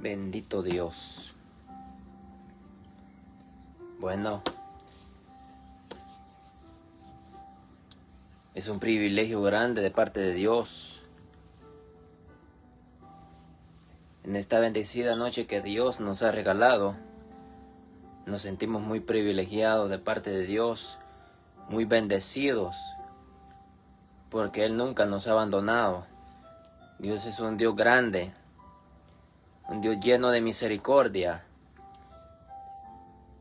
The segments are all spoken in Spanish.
Bendito Dios. Bueno, es un privilegio grande de parte de Dios. En esta bendecida noche que Dios nos ha regalado, nos sentimos muy privilegiados de parte de Dios, muy bendecidos, porque Él nunca nos ha abandonado. Dios es un Dios grande, un Dios lleno de misericordia.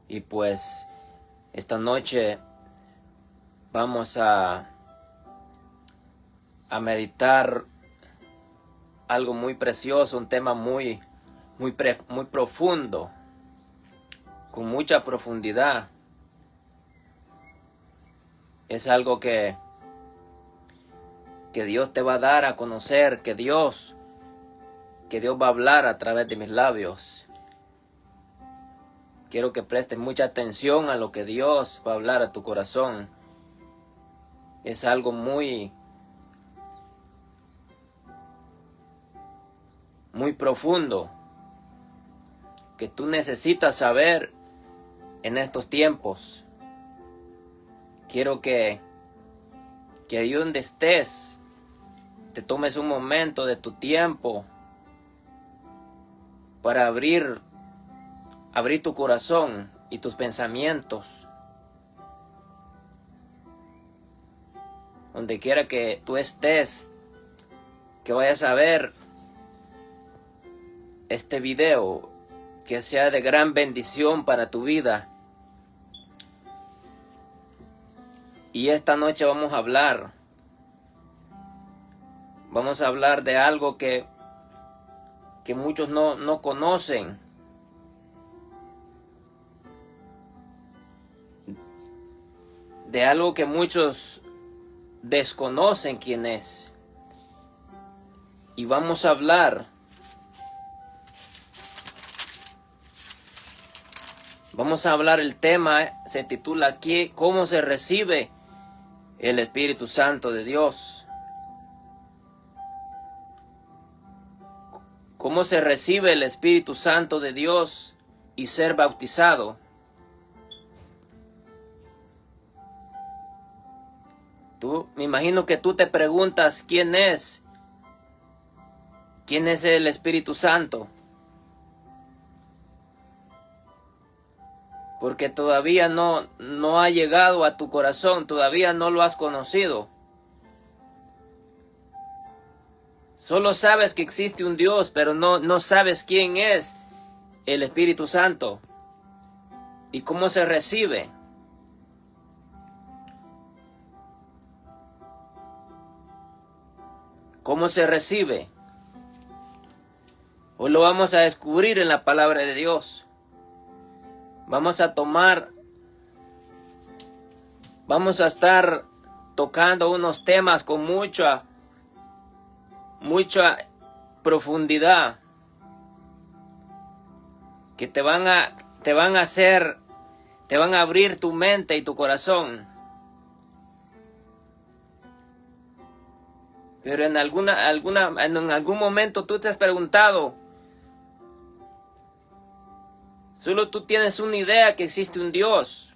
Y pues esta noche vamos a meditar algo muy precioso, un tema muy profundo, con mucha profundidad. Es algo que Dios te va a dar a conocer, que Dios va a hablar a través de mis labios. Quiero que prestes mucha atención a lo que Dios va a hablar a tu corazón. Es algo muy profundo que tú necesitas saber en estos tiempos. Quiero que ahí donde estés, te tomes un momento de tu tiempo para abrir tu corazón y tus pensamientos. Donde quiera que tú estés, que vayas a ver este video, que sea de gran bendición para tu vida. Y esta noche vamos a hablar de algo que muchos no conocen. De algo que muchos desconocen quién es. Y vamos a hablar el tema, se titula aquí, ¿cómo se recibe el Espíritu Santo de Dios? ¿Cómo se recibe el Espíritu Santo de Dios y ser bautizado? Me imagino que tú te preguntas, ¿quién es el Espíritu Santo? Porque todavía no ha llegado a tu corazón, todavía no lo has conocido. Solo sabes que existe un Dios, pero no sabes quién es el Espíritu Santo y cómo se recibe. ¿Cómo se recibe? Hoy lo vamos a descubrir en la palabra de Dios. Vamos a estar tocando unos temas con mucha profundidad, que te van a abrir tu mente y tu corazón. Pero en algún momento tú te has preguntado, solo tú tienes una idea que existe un Dios,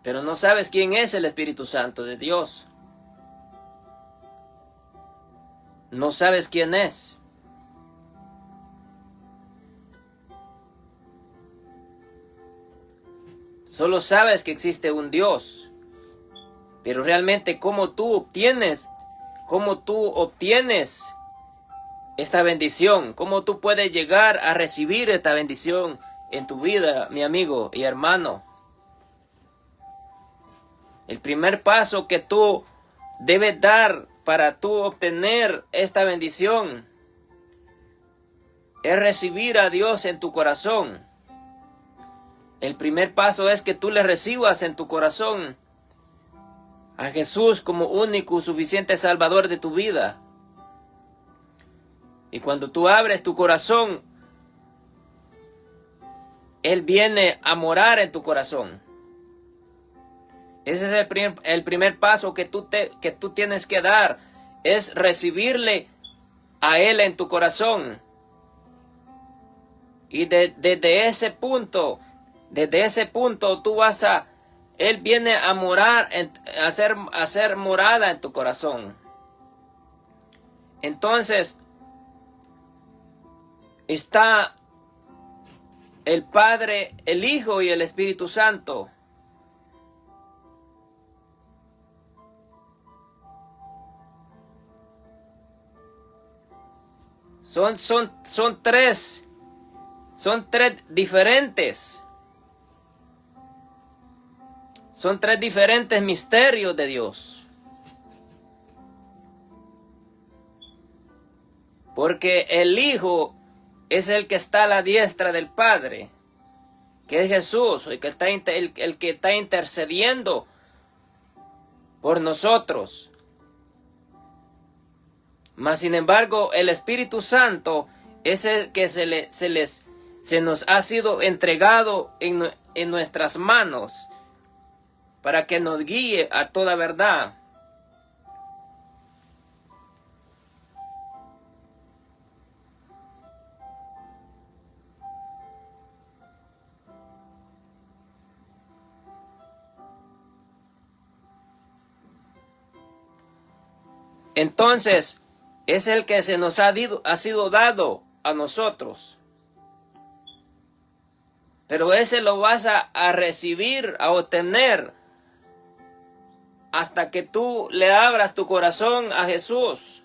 pero no sabes quién es el Espíritu Santo de Dios. No sabes quién es. Solo sabes que existe un Dios. Pero realmente ¿cómo tú obtienes esta bendición? ¿Cómo tú puedes llegar a recibir esta bendición en tu vida, mi amigo y hermano? El primer paso que tú debes dar para tú obtener esta bendición es recibir a Dios en tu corazón. El primer paso es que tú le recibas en tu corazón a Jesús como único y suficiente Salvador de tu vida. Y cuando tú abres tu corazón, Él viene a morar en tu corazón. Ese es el primer paso que tú tienes que dar, es recibirle a Él en tu corazón. Y desde ese punto Él viene a morar, a hacer morada en tu corazón. Entonces, está el Padre, el Hijo y el Espíritu Santo. Son tres diferentes. Son tres diferentes misterios de Dios. Porque el Hijo es el que está a la diestra del Padre, que es Jesús, el que está intercediendo por nosotros. Mas sin embargo, el Espíritu Santo es el que se nos ha sido entregado en nuestras manos para que nos guíe a toda verdad. Entonces, es el que se nos ha sido dado a nosotros. Pero ese lo vas a recibir, a obtener, hasta que tú le abras tu corazón a Jesús.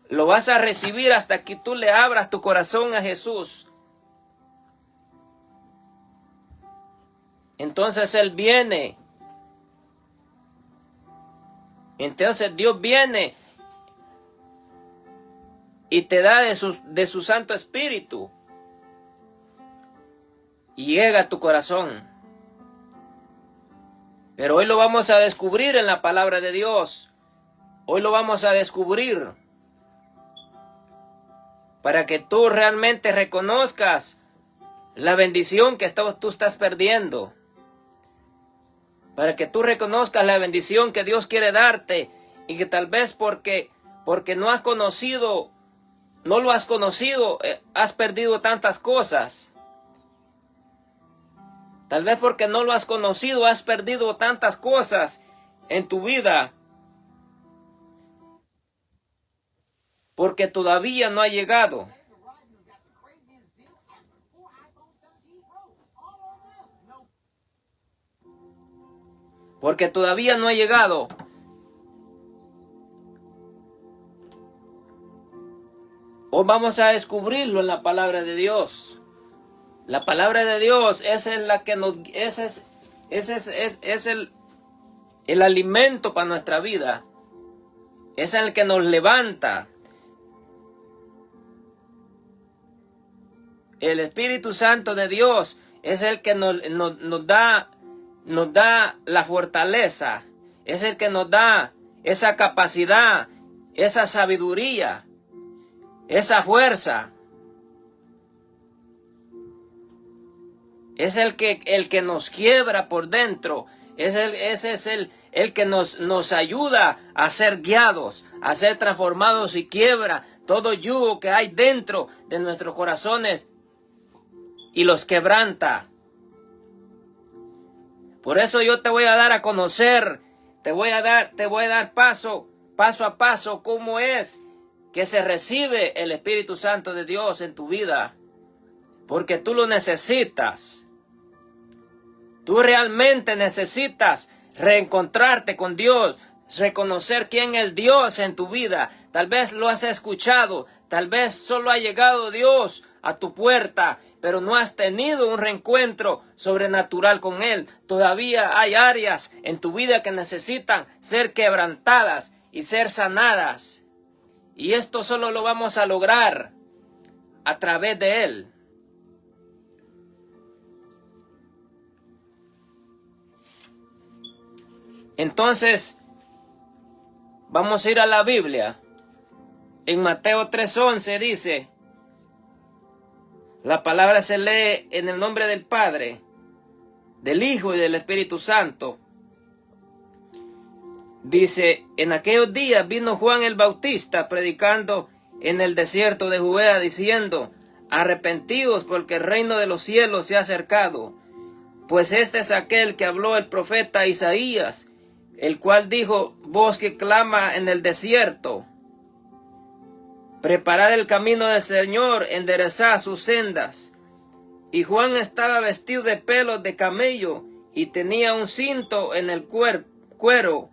Lo vas a recibir hasta que tú le abras tu corazón a Jesús. Entonces Él viene. Entonces Dios viene y te da de su Santo Espíritu. Y llega a tu corazón. Pero hoy lo vamos a descubrir en la palabra de Dios. Hoy lo vamos a descubrir. Para que tú realmente reconozcas la bendición que tú estás perdiendo. Para que tú reconozcas la bendición que Dios quiere darte. Y que tal vez porque no lo has conocido, has perdido tantas cosas. Tal vez porque no lo has conocido, has perdido tantas cosas en tu vida. Porque todavía no ha llegado. Porque todavía no ha llegado. Hoy vamos a descubrirlo en la palabra de Dios. La palabra de Dios es la que es el alimento para nuestra vida. Es el que nos levanta. El Espíritu Santo de Dios es el que nos da la fortaleza. Es el que nos da esa capacidad, esa sabiduría, esa fuerza. Es el que nos quiebra por dentro. Ese es el que nos ayuda a ser guiados, a ser transformados y quiebra todo yugo que hay dentro de nuestros corazones y los quebranta. Por eso yo te voy a dar a conocer, te voy a dar paso a paso cómo es que se recibe el Espíritu Santo de Dios en tu vida. Porque tú lo necesitas. Tú realmente necesitas reencontrarte con Dios, reconocer quién es Dios en tu vida. Tal vez lo has escuchado, tal vez solo ha llegado Dios a tu puerta, pero no has tenido un reencuentro sobrenatural con Él. Todavía hay áreas en tu vida que necesitan ser quebrantadas y ser sanadas. Y esto solo lo vamos a lograr a través de Él. Entonces, vamos a ir a la Biblia. En Mateo 3:11 dice, la palabra se lee en el nombre del Padre, del Hijo y del Espíritu Santo. Dice, en aquellos días vino Juan el Bautista predicando en el desierto de Judea, diciendo: arrepentidos, porque el reino de los cielos se ha acercado. Pues este es aquel que habló el profeta Isaías, el cual dijo: voz que clama en el desierto, preparad el camino del Señor, enderezad sus sendas. Y Juan estaba vestido de pelos de camello, y tenía un cinto en el cuero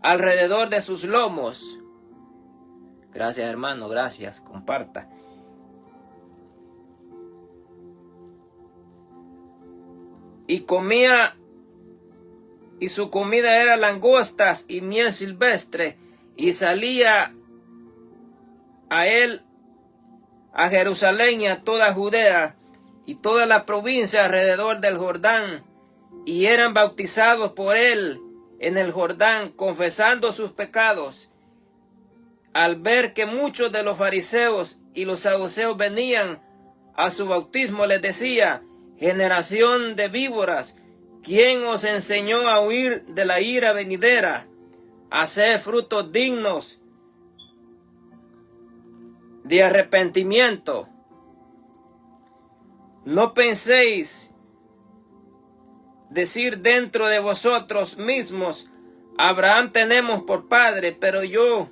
alrededor de sus lomos. Gracias, hermano, gracias, comparta. Y comía, y su comida era langostas y miel silvestre, y salía a él, a Jerusalén y a toda Judea y toda la provincia alrededor del Jordán, y eran bautizados por él en el Jordán, confesando sus pecados. Al ver que muchos de los fariseos y los saduceos venían a su bautismo, les decía: generación de víboras, ¿quién os enseñó a huir de la ira venidera? Haced frutos dignos de arrepentimiento. No penséis decir dentro de vosotros mismos: Abraham tenemos por padre. Pero yo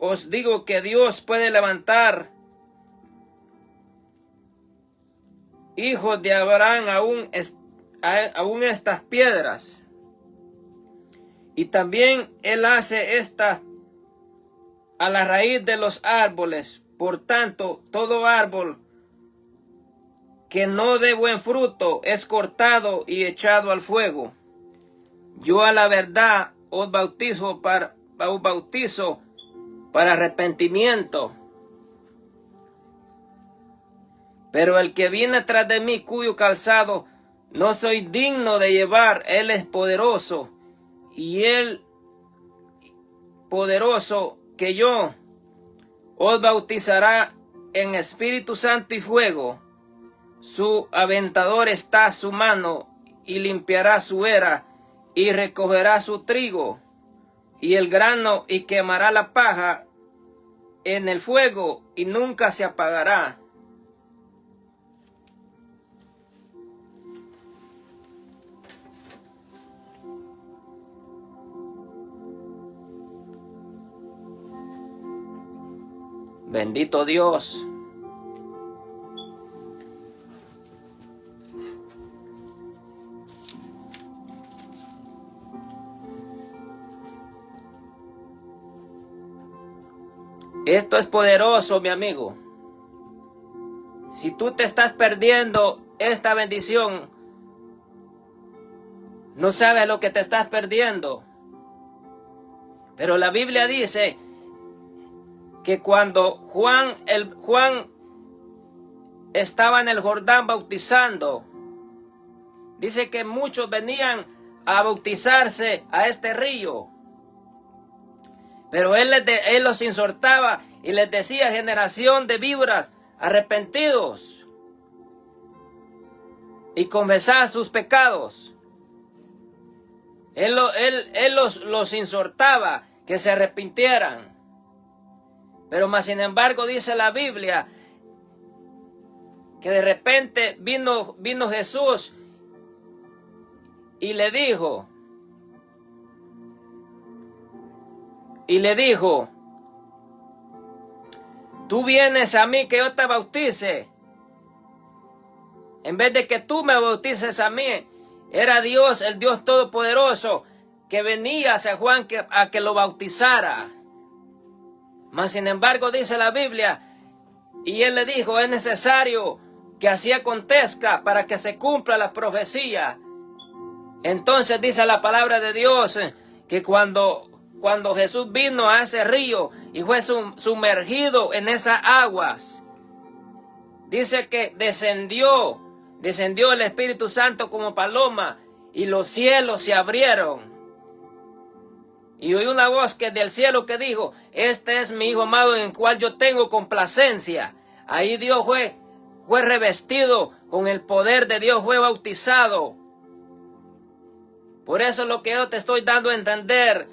os digo que Dios puede levantar hijos de Abraham aún estas piedras. Y también él hace esta a la raíz de los árboles. Por tanto, todo árbol que no dé buen fruto es cortado y echado al fuego. Yo a la verdad os bautizo para arrepentimiento. Pero el que viene tras de mí, cuyo calzado no soy digno de llevar, él es poderoso, y él poderoso que yo, os bautizará en Espíritu Santo y fuego. Su aventador está a su mano, y limpiará su era, y recogerá su trigo y el grano, y quemará la paja en el fuego, y nunca se apagará. Bendito Dios. Esto es poderoso, mi amigo. Si tú te estás perdiendo esta bendición, no sabes lo que te estás perdiendo. Pero la Biblia dice que cuando Juan estaba en el Jordán bautizando, dice que muchos venían a bautizarse a este río. Pero él los exhortaba y les decía: generación de víboras, arrepentidos y confesad sus pecados. Él los exhortaba que se arrepintieran. Pero más sin embargo dice la Biblia que de repente vino Jesús y le dijo: tú vienes a mí que yo te bautice. En vez de que tú me bautices a mí, era Dios, el Dios Todopoderoso, que venía hacia Juan a que lo bautizara. Mas sin embargo dice la Biblia, y él le dijo: es necesario que así acontezca para que se cumpla la profecía. Entonces dice la palabra de Dios que cuando Jesús vino a ese río y fue sumergido en esas aguas, dice que descendió el Espíritu Santo como paloma, y los cielos se abrieron. Y oí una voz que del cielo que dijo: este es mi Hijo amado en el cual yo tengo complacencia. Ahí Dios fue revestido con el poder de Dios, fue bautizado. Por eso es lo que yo te estoy dando a entender,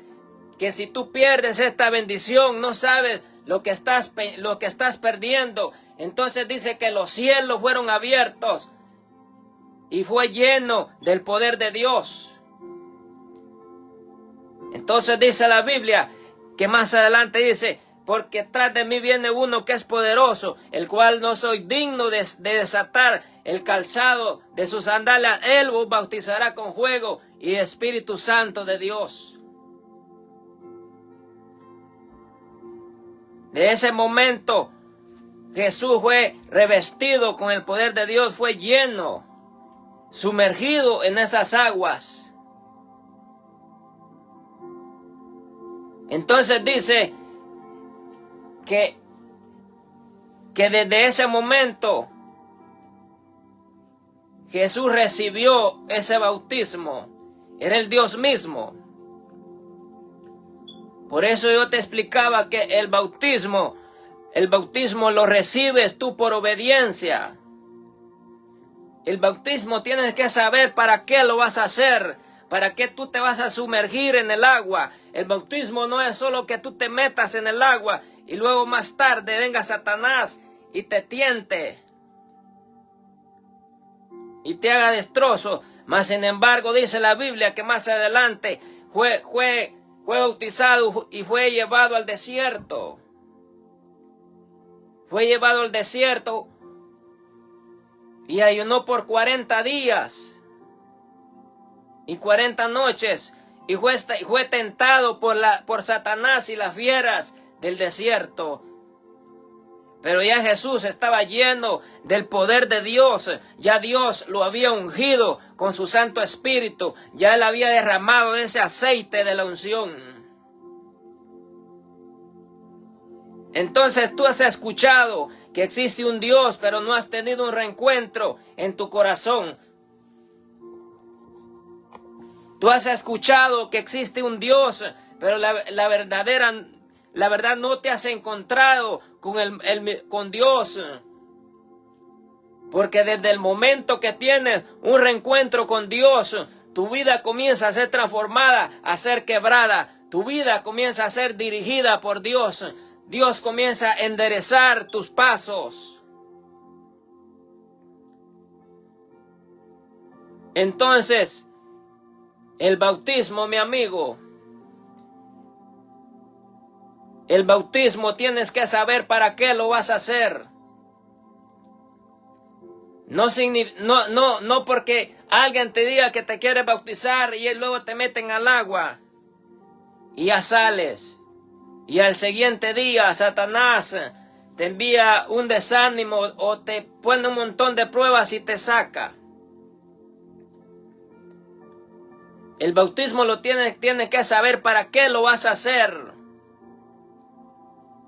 que si tú pierdes esta bendición, no sabes lo que estás perdiendo. Entonces dice que los cielos fueron abiertos y fue lleno del poder de Dios. Entonces dice la Biblia que más adelante dice, porque tras de mí viene uno que es poderoso, el cual no soy digno de desatar el calzado de sus sandalias. Él os bautizará con fuego y Espíritu Santo de Dios. De ese momento Jesús fue revestido con el poder de Dios, fue lleno, sumergido en esas aguas. Entonces dice que desde ese momento Jesús recibió ese bautismo. Era el Dios mismo. Por eso yo te explicaba que el bautismo lo recibes tú por obediencia. El bautismo tienes que saber para qué lo vas a hacer. ¿Para qué tú te vas a sumergir en el agua? El bautismo no es solo que tú te metas en el agua y luego más tarde venga Satanás y te tiente y te haga destrozo. Mas sin embargo dice la Biblia que más adelante fue bautizado y fue llevado al desierto. Fue llevado al desierto y ayunó por 40 días. Y 40 noches, y fue tentado por Satanás y las fieras del desierto. Pero ya Jesús estaba lleno del poder de Dios. Ya Dios lo había ungido con su Santo Espíritu. Ya Él había derramado ese aceite de la unción. Entonces tú has escuchado que existe un Dios, pero no has tenido un reencuentro en tu corazón. Tú has escuchado que existe un Dios, pero la verdad no te has encontrado con Dios. Porque desde el momento que tienes un reencuentro con Dios, tu vida comienza a ser transformada, a ser quebrada. Tu vida comienza a ser dirigida por Dios. Dios comienza a enderezar tus pasos. Entonces, el bautismo, mi amigo, el bautismo tienes que saber para qué lo vas a hacer. No porque alguien te diga que te quiere bautizar y luego te meten al agua y ya sales. Y al siguiente día Satanás te envía un desánimo o te pone un montón de pruebas y te saca. El bautismo lo tienes que saber para qué lo vas a hacer.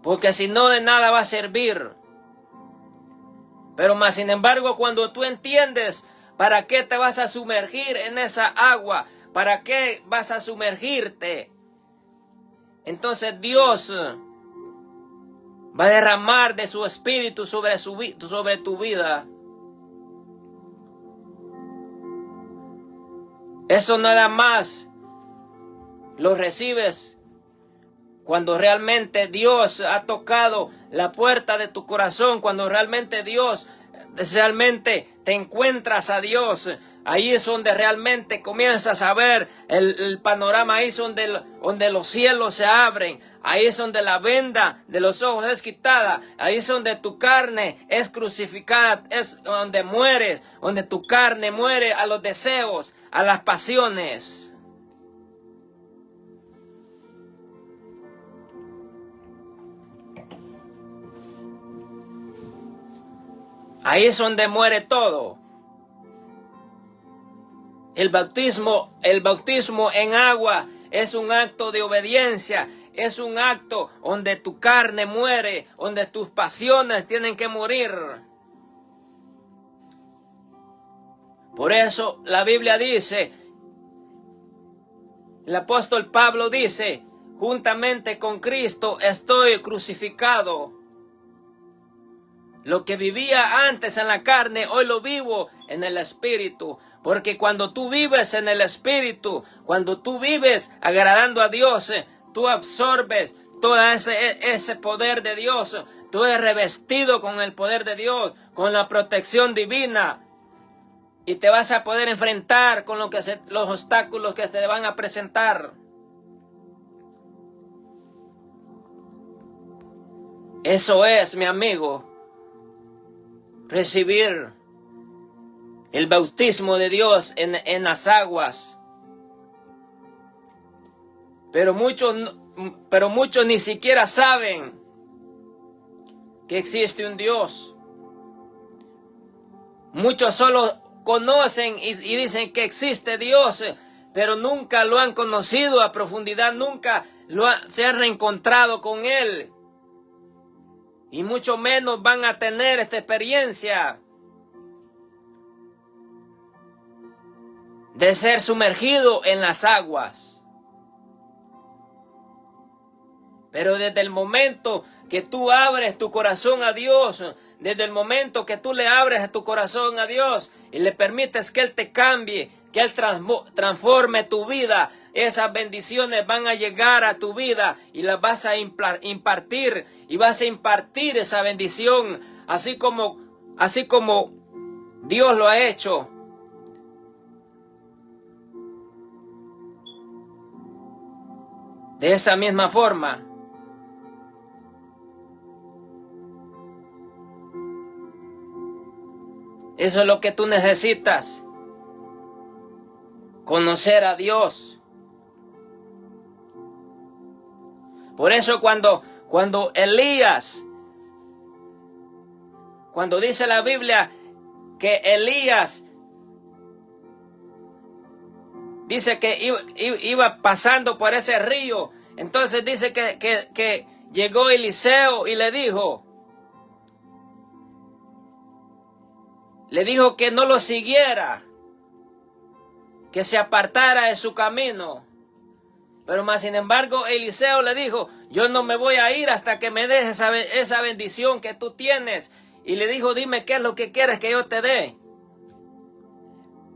Porque si no, de nada va a servir. Pero más sin embargo, cuando tú entiendes para qué te vas a sumergir en esa agua, para qué vas a sumergirte, entonces Dios va a derramar de su espíritu sobre tu vida. Eso nada más lo recibes cuando realmente Dios ha tocado la puerta de tu corazón, cuando realmente te encuentras a Dios. Ahí es donde realmente comienzas a ver el panorama, ahí es donde los cielos se abren, ahí es donde la venda de los ojos es quitada, ahí es donde tu carne es crucificada, es donde mueres, donde tu carne muere a los deseos, a las pasiones. Ahí es donde muere todo. El bautismo en agua es un acto de obediencia, es un acto donde tu carne muere, donde tus pasiones tienen que morir. Por eso la Biblia dice, el apóstol Pablo dice, juntamente con Cristo estoy crucificado. Lo que vivía antes en la carne, hoy lo vivo en el Espíritu. Porque cuando tú vives en el Espíritu, cuando tú vives agradando a Dios, tú absorbes, todo ese poder de Dios. Tú eres revestido con el poder de Dios, con la protección divina. Y te vas a poder enfrentar con los obstáculos que te van a presentar. Eso es, mi amigo, recibir el bautismo de Dios en las aguas. Pero muchos ni siquiera saben que existe un Dios. Muchos solo conocen y dicen que existe Dios, pero nunca lo han conocido a profundidad, nunca se han reencontrado con Él. Y mucho menos van a tener esta experiencia de ser sumergido en las aguas. Pero desde el momento que tú abres tu corazón a Dios, desde el momento que tú le abres tu corazón a Dios y le permites que Él te cambie, que Él transforme tu vida, esas bendiciones van a llegar a tu vida y las vas a impartir, y vas a impartir esa bendición así como Dios lo ha hecho. De esa misma forma, eso es lo que tú necesitas, conocer a Dios. Por eso cuando Elías, cuando dice la Biblia que Elías dice que iba pasando por ese río, entonces dice que llegó Eliseo y le dijo que no lo siguiera, que se apartara de su camino. Pero más sin embargo Eliseo le dijo, yo no me voy a ir hasta que me des esa bendición que tú tienes. Y le dijo, dime qué es lo que quieres que yo te dé.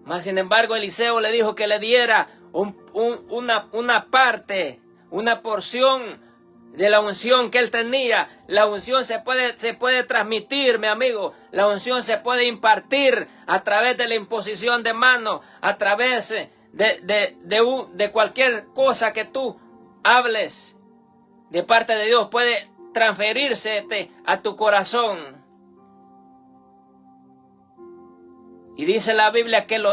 Más sin embargo Eliseo le dijo que le diera una parte, una porción de la unción que él tenía. La unción se puede transmitir, mi amigo. La unción se puede impartir a través de la imposición de manos, a través de cualquier cosa que tú hables de parte de Dios. Puede transferirse a tu corazón. Y dice la Biblia que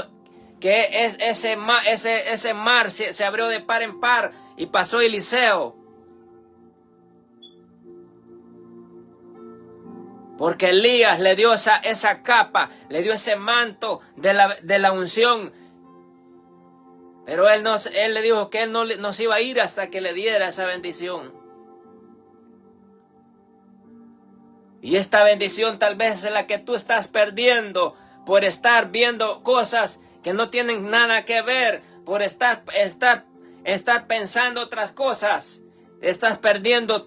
ese mar se abrió de par en par y pasó Eliseo. Porque Elías le dio esa capa, le dio ese manto de la unción. Pero él le dijo que él no se iba a ir hasta que le diera esa bendición. Y esta bendición tal vez es la que tú estás perdiendo por estar viendo cosas que no tienen nada que ver, por estar pensando otras cosas. Estás perdiendo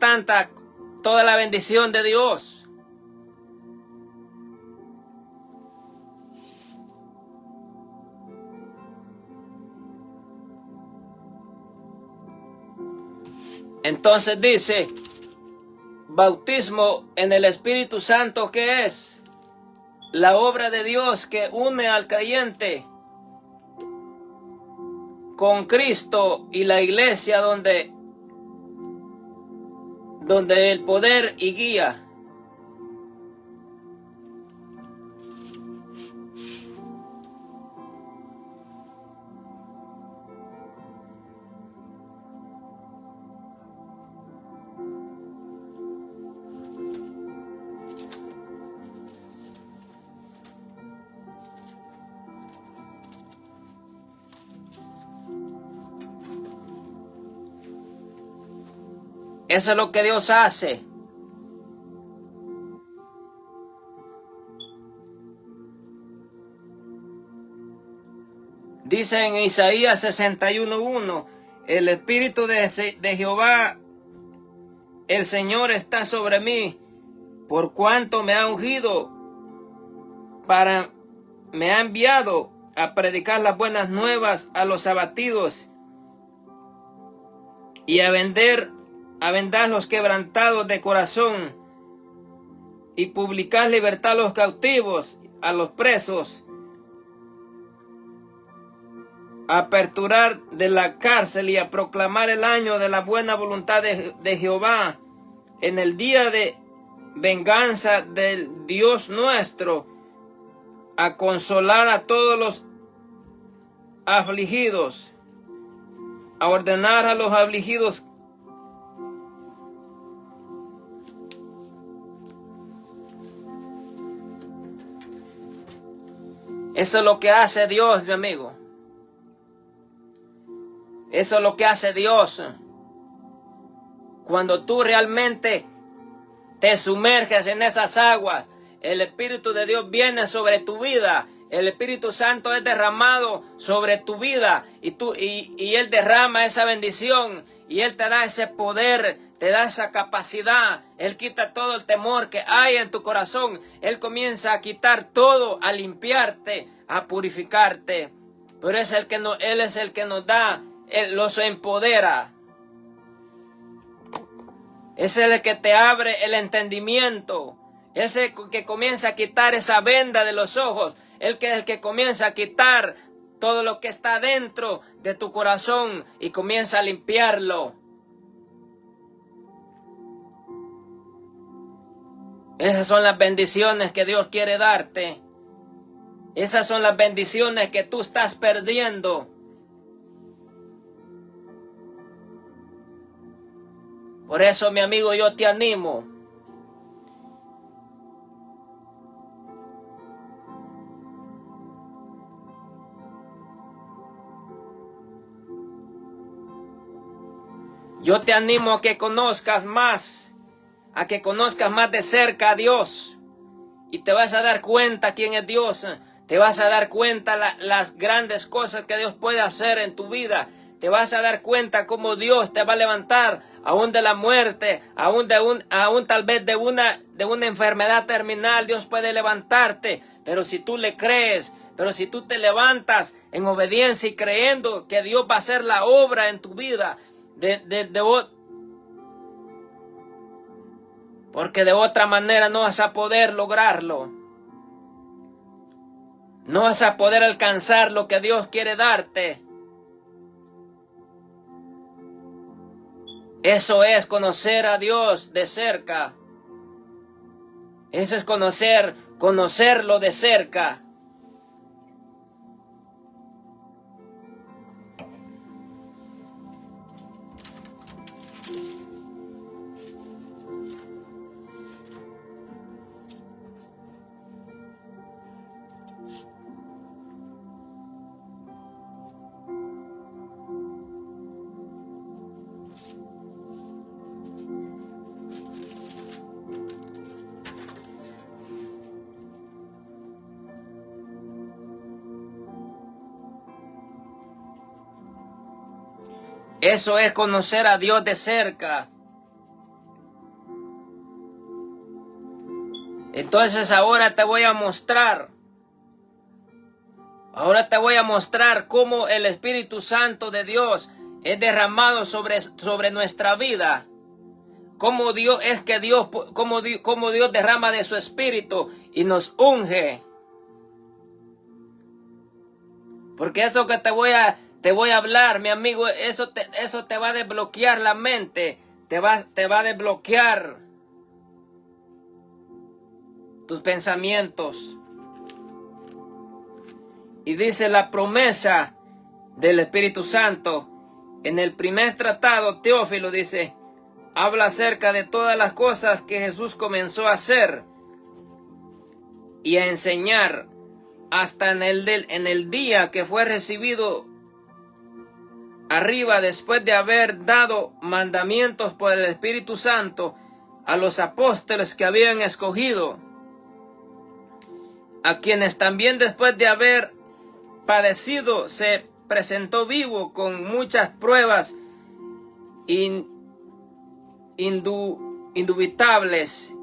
toda la bendición de Dios. Entonces dice, bautismo en el Espíritu Santo, ¿qué es? La obra de Dios que une al creyente con Cristo y la iglesia donde el poder y guía. Eso es lo que Dios hace. Dice en Isaías 61:1, el Espíritu de Jehová, el Señor está sobre mí, por cuanto me ha ungido, me ha enviado a predicar las buenas nuevas a los abatidos y a vender a vendar los quebrantados de corazón, y publicar libertad a los cautivos, a los presos, a aperturar de la cárcel y a proclamar el año de la buena voluntad de Jehová, en el día de venganza del Dios nuestro, a consolar a todos los afligidos, a ordenar a los afligidos Eso es lo que hace Dios, mi amigo. Eso es lo que hace Dios. Cuando tú realmente te sumerges en esas aguas, el Espíritu de Dios viene sobre tu vida. El Espíritu Santo es derramado sobre tu vida y Él derrama esa bendición y Él te da ese poder, te da esa capacidad. Él quita todo el temor que hay en tu corazón. Él comienza a quitar todo, a limpiarte, a purificarte. Pero Él es el que nos da, Él los empodera. Es el que te abre el entendimiento. Es el que comienza a quitar esa venda de los ojos. Él que es el que comienza a quitar todo lo que está dentro de tu corazón y comienza a limpiarlo. Esas son las bendiciones que Dios quiere darte. Esas son las bendiciones que tú estás perdiendo. Por eso, mi amigo, yo te animo. Yo te animo a que conozcas más de cerca a Dios. Y te vas a dar cuenta quién es Dios. Te vas a dar cuenta las grandes cosas que Dios puede hacer en tu vida. Te vas a dar cuenta cómo Dios te va a levantar aún de la muerte, aún tal vez de una enfermedad terminal. Dios puede levantarte, pero si tú le crees, pero si tú te levantas en obediencia y creyendo que Dios va a hacer la obra en tu vida, porque de otra manera no vas a poder lograrlo. No vas a poder alcanzar lo que Dios quiere darte. Eso es conocer a Dios de cerca. Eso es conocerlo de cerca. Eso es conocer a Dios de cerca. Entonces ahora te voy a mostrar. Cómo el Espíritu Santo de Dios es derramado sobre nuestra vida. Cómo Dios derrama de su Espíritu y nos unge. Porque eso que te voy a hablar, mi amigo, eso te va a desbloquear la mente, te va a desbloquear tus pensamientos. Y dice la promesa del Espíritu Santo en el primer tratado, Teófilo, dice, habla acerca de todas las cosas que Jesús comenzó a hacer y a enseñar hasta en el día que fue recibido arriba, después de haber dado mandamientos por el Espíritu Santo a los apóstoles que habían escogido, a quienes también después de haber padecido se presentó vivo con muchas pruebas indubitables,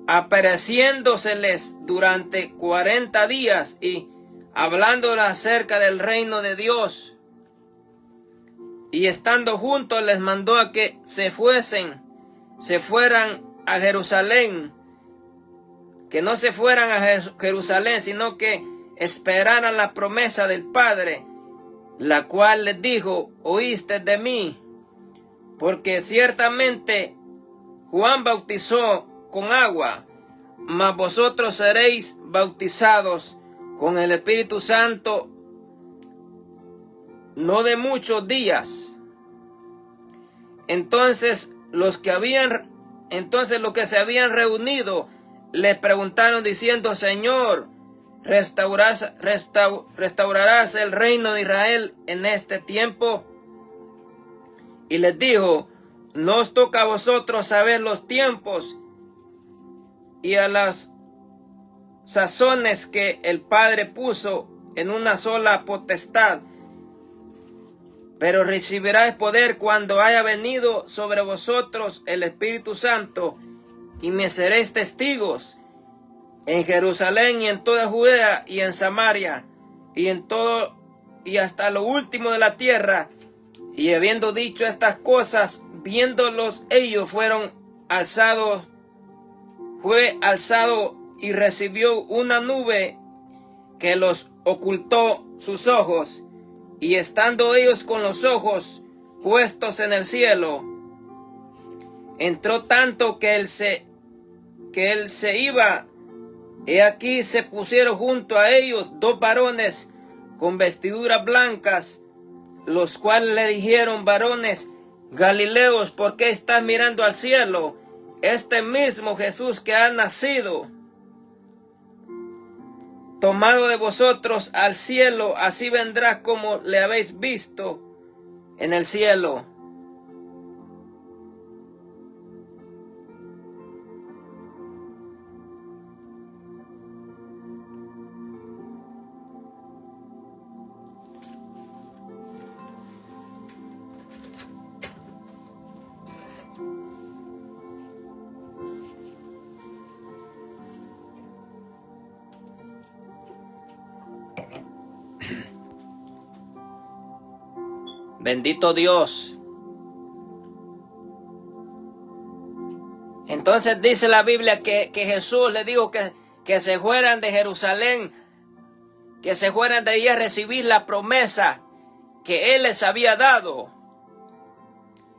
apareciéndoseles durante 40 días y hablándoles acerca del reino de Dios. y estando juntos les mandó a que se fueran a Jerusalén, que no se fueran a Jerusalén, sino que esperaran la promesa del Padre, la cual les dijo: oíste de mí, porque ciertamente Juan bautizó con agua, mas vosotros seréis bautizados con el Espíritu Santo no de muchos días. Entonces los que se habían reunido le preguntaron diciendo: Señor, ¿restaurarás el reino de Israel en este tiempo? Y les dijo: no os toca a vosotros saber los tiempos y a las sazones que el Padre puso en una sola potestad, pero recibiráis poder cuando haya venido sobre vosotros el Espíritu Santo, y me seréis testigos en Jerusalén y en toda Judea y en Samaria y hasta lo último de la tierra. Y habiendo dicho estas cosas, viéndolos ellos, fue alzado y recibió una nube que los ocultó sus ojos. Y estando ellos con los ojos puestos en el cielo, entró tanto que él se iba. He aquí se pusieron junto a ellos 2 varones con vestiduras blancas, los cuales le dijeron: varones Galileos, ¿por qué estás mirando al cielo? Este mismo Jesús que ha nacido, tomado de vosotros al cielo, así vendrá como le habéis visto en el cielo. Bendito Dios. Entonces dice la Biblia que Jesús le dijo que se fueran de Jerusalén, que se fueran de allí a recibir la promesa que Él les había dado.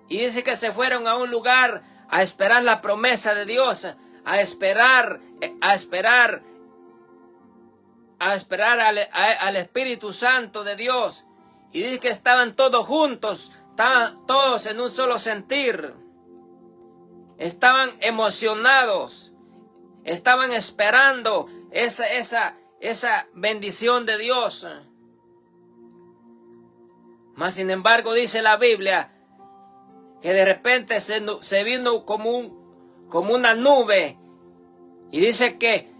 Y dice que se fueron a un lugar a esperar la promesa de Dios, a esperar al Espíritu Santo de Dios. Y dice que estaban todos juntos, estaban todos en un solo sentir. Estaban emocionados, estaban esperando esa bendición de Dios. Mas sin embargo dice la Biblia que de repente se vino como una nube, y dice que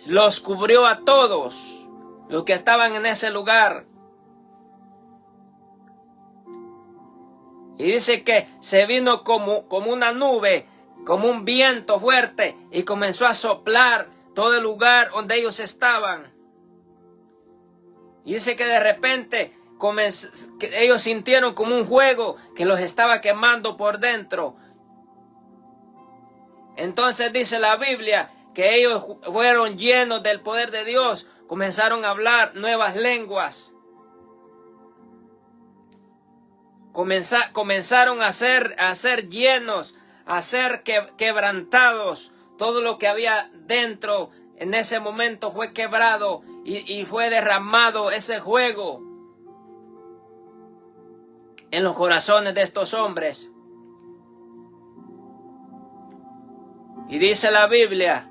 los cubrió a todos los que estaban en ese lugar. Y dice que se vino como una nube, como un viento fuerte, y comenzó a soplar todo el lugar donde ellos estaban. Y dice que de repente que ellos sintieron como un fuego que los estaba quemando por dentro. Entonces dice la Biblia que ellos fueron llenos del poder de Dios, comenzaron a hablar nuevas lenguas. Comenzaron a ser llenos, a ser quebrantados. Todo lo que había dentro en ese momento fue quebrado y fue derramado ese fuego en los corazones de estos hombres. Y dice la Biblia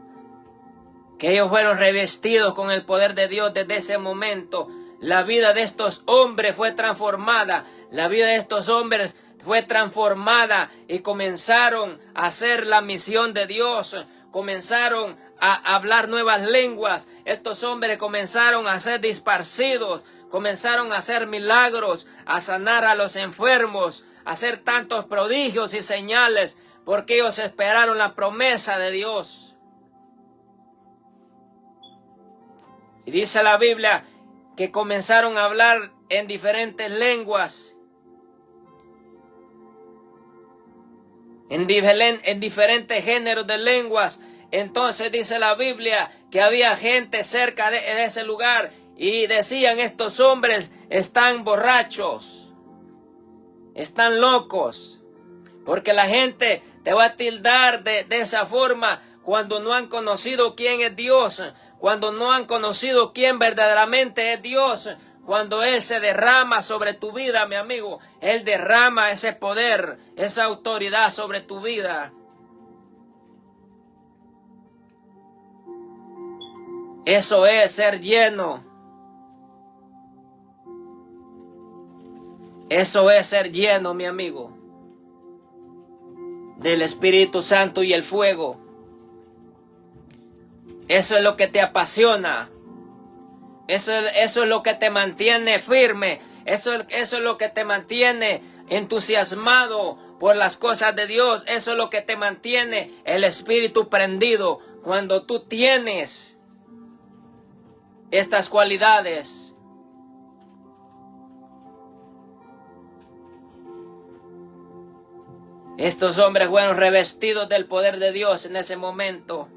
que ellos fueron revestidos con el poder de Dios desde ese momento. La vida de estos hombres fue transformada. La vida de estos hombres fue transformada y comenzaron a hacer la misión de Dios. Comenzaron a hablar nuevas lenguas. Estos hombres comenzaron a ser disparcidos. Comenzaron a hacer milagros, a sanar a los enfermos, a hacer tantos prodigios y señales, porque ellos esperaron la promesa de Dios. Y dice la Biblia que comenzaron a hablar en diferentes lenguas. en diferentes géneros de lenguas. Entonces dice la Biblia que había gente cerca de ese lugar y decían: estos hombres están borrachos, están locos, porque la gente te va a tildar de esa forma cuando no han conocido quién es Dios, cuando no han conocido quién verdaderamente es Dios. Cuando Él se derrama sobre tu vida, mi amigo, Él derrama ese poder, esa autoridad sobre tu vida. Eso es ser lleno. Eso es ser lleno, mi amigo, del Espíritu Santo y el fuego. Eso es lo que te apasiona. Eso es lo que te mantiene firme. Eso es lo que te mantiene entusiasmado por las cosas de Dios. Eso es lo que te mantiene el espíritu prendido. Cuando tú tienes estas cualidades. Estos hombres fueron revestidos del poder de Dios en ese momento.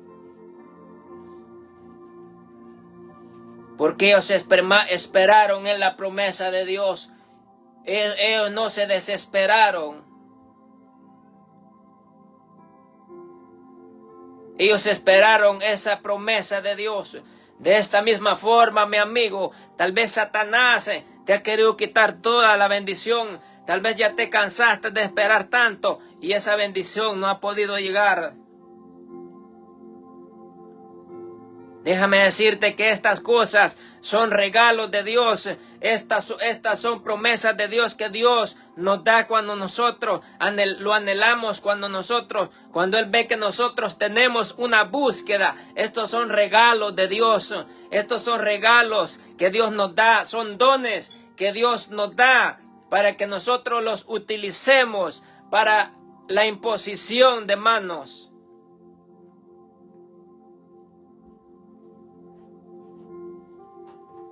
Porque ellos esperaron en la promesa de Dios. Ellos no se desesperaron. Ellos esperaron esa promesa de Dios. De esta misma forma, mi amigo, tal vez Satanás te ha querido quitar toda la bendición. Tal vez ya te cansaste de esperar tanto y esa bendición no ha podido llegar. Déjame decirte que estas cosas son regalos de Dios. Estas son promesas de Dios que Dios nos da cuando nosotros lo anhelamos, cuando Él ve que nosotros tenemos una búsqueda. Estos son regalos de Dios. Estos son regalos que Dios nos da. Son dones que Dios nos da para que nosotros los utilicemos para la imposición de manos.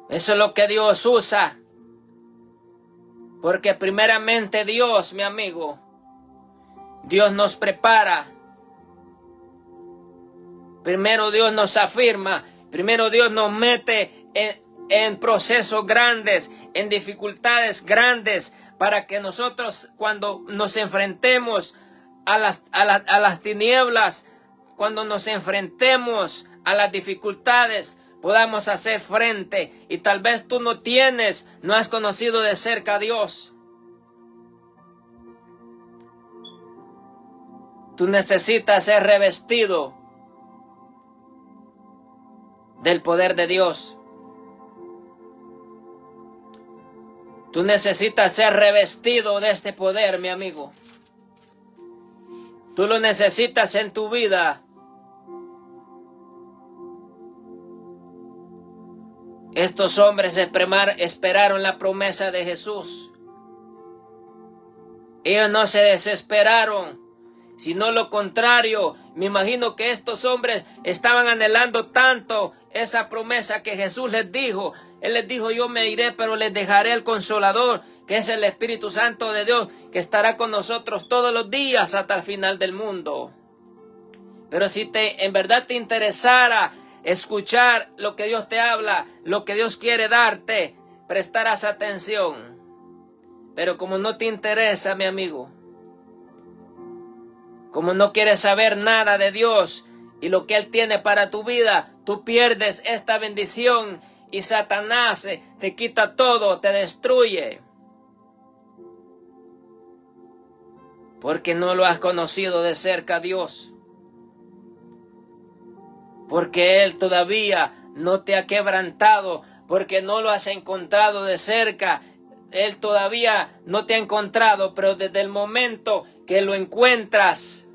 Eso es lo que Dios usa. Porque primeramente Dios, mi amigo, Dios nos prepara. Primero Dios nos afirma. Primero Dios nos mete en procesos grandes, en dificultades grandes, para que nosotros cuando nos enfrentemos a las tinieblas, cuando nos enfrentemos a las dificultades, podamos hacer frente. Y tal vez tú no has conocido de cerca a Dios. Tú necesitas ser revestido del poder de Dios. Tú necesitas ser revestido de este poder, mi amigo. Tú lo necesitas en tu vida. Estos hombres esperaron la promesa de Jesús. Ellos no se desesperaron, sino lo contrario. Me imagino que estos hombres estaban anhelando tanto esa promesa que Jesús les dijo. Él les dijo: yo me iré, pero les dejaré el Consolador, que es el Espíritu Santo de Dios, que estará con nosotros todos los días hasta el final del mundo. Pero si en verdad te interesara escuchar lo que Dios te habla, lo que Dios quiere darte, prestarás atención. Pero como no te interesa, mi amigo, como no quieres saber nada de Dios y lo que Él tiene para tu vida, tú pierdes esta bendición y Satanás te quita todo, te destruye. Porque no lo has conocido de cerca a Dios. Porque Él todavía no te ha quebrantado, porque no lo has encontrado de cerca. Él todavía no te ha encontrado, pero desde el momento que lo encuentras,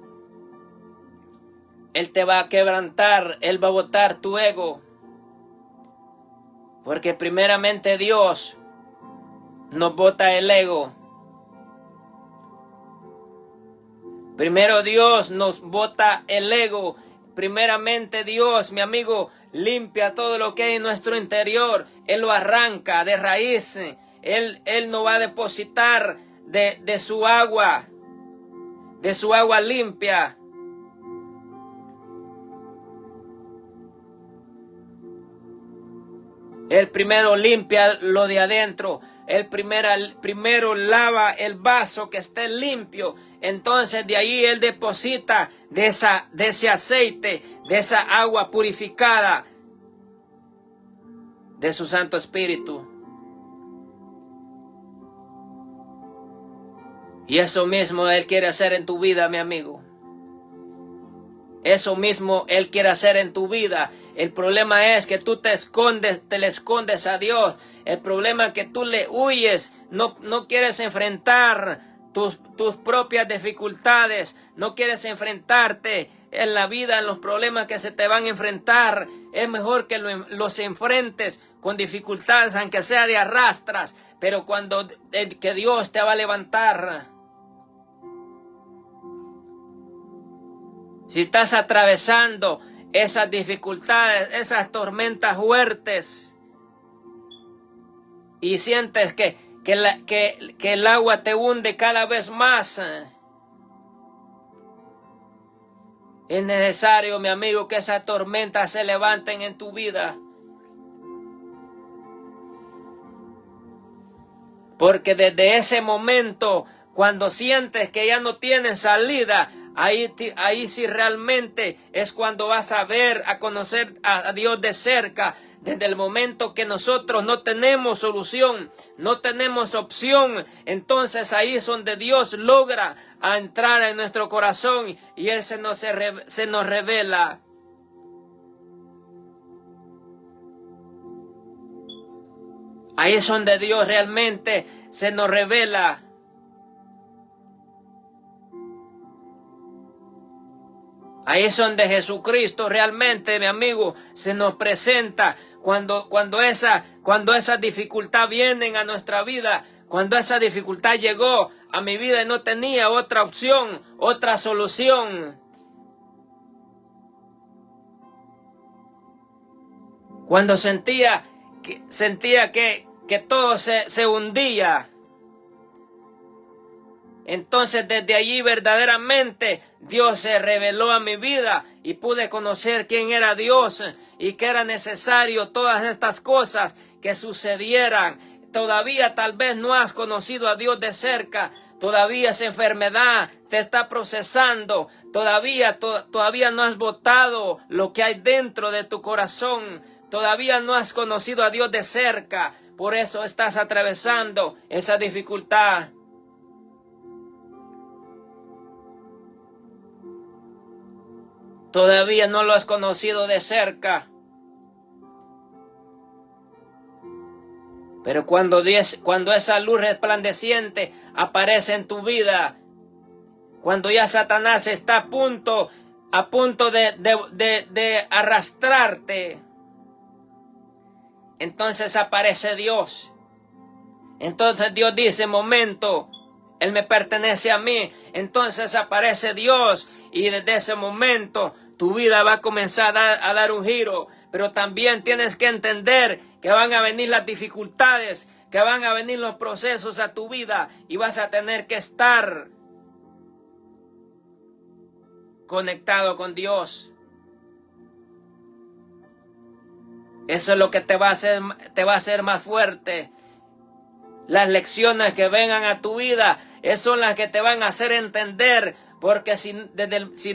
Él te va a quebrantar, Él va a botar tu ego. Porque primeramente Dios nos bota el ego. Primero Dios nos bota el ego. Primeramente Dios, mi amigo, limpia todo lo que hay en nuestro interior. Él lo arranca de raíz. Él no va a depositar de su agua, de su agua limpia. Él primero limpia lo de adentro. Él primero lava el vaso que esté limpio. Entonces de ahí Él deposita de ese aceite, de esa agua purificada de su Santo Espíritu. Y eso mismo Él quiere hacer en tu vida, mi amigo. Eso mismo Él quiere hacer en tu vida. El problema es que tú te le escondes a Dios. El problema es que tú le huyes. No quieres enfrentar tus propias dificultades. No quieres enfrentarte en la vida, en los problemas que se te van a enfrentar. Es mejor que los enfrentes con dificultades, aunque sea de arrastras. Pero cuando que Dios te va a levantar. Si estás atravesando esas dificultades, esas tormentas fuertes, y sientes que el agua te hunde cada vez más, es necesario, mi amigo, que esas tormentas se levanten en tu vida. Porque desde ese momento, cuando sientes que ya no tienes salida, ahí sí realmente es cuando vas a ver, a conocer a Dios de cerca. Desde el momento que nosotros no tenemos solución, no tenemos opción, entonces ahí es donde Dios logra entrar en nuestro corazón y Él se nos revela. Ahí es donde Dios realmente se nos revela. Ahí es donde Jesucristo realmente, mi amigo, se nos presenta. Cuando esa dificultad viene a nuestra vida, cuando esa dificultad llegó a mi vida y no tenía otra opción, otra solución. Cuando sentía que todo se hundía. Entonces desde allí verdaderamente Dios se reveló a mi vida y pude conocer quién era Dios y que era necesario todas estas cosas que sucedieran. Todavía tal vez no has conocido a Dios de cerca, todavía esa enfermedad te está procesando, todavía no has botado lo que hay dentro de tu corazón, todavía no has conocido a Dios de cerca, por eso estás atravesando esa dificultad. Todavía no lo has conocido de cerca. Pero cuando esa luz resplandeciente aparece en tu vida, cuando ya Satanás está a punto de arrastrarte, entonces aparece Dios. Entonces Dios dice, momento, Él me pertenece a mí. Entonces aparece Dios y desde ese momento tu vida va a comenzar a dar un giro. Pero también tienes que entender que van a venir las dificultades, que van a venir los procesos a tu vida y vas a tener que estar conectado con Dios. Eso es lo que te va a hacer más fuerte. Las lecciones que vengan a tu vida, esas son las que te van a hacer entender, porque si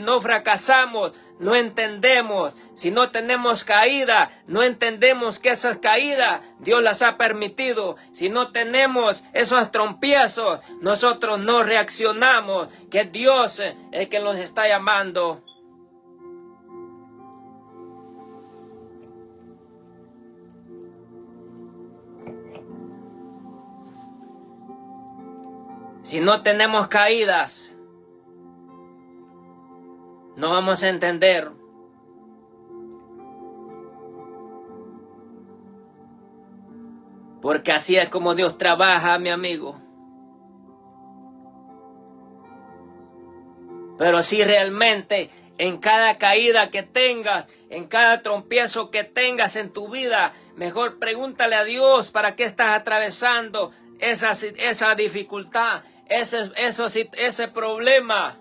no fracasamos, no entendemos, si no tenemos caída, no entendemos que esas caídas Dios las ha permitido, si no tenemos esos tropiezos, nosotros no reaccionamos, que Dios es el que nos está llamando. Si no tenemos caídas, no vamos a entender. Porque así es como Dios trabaja, mi amigo. Pero si realmente en cada caída que tengas, en cada tropiezo que tengas en tu vida, mejor pregúntale a Dios para qué estás atravesando esa dificultad, ese problema.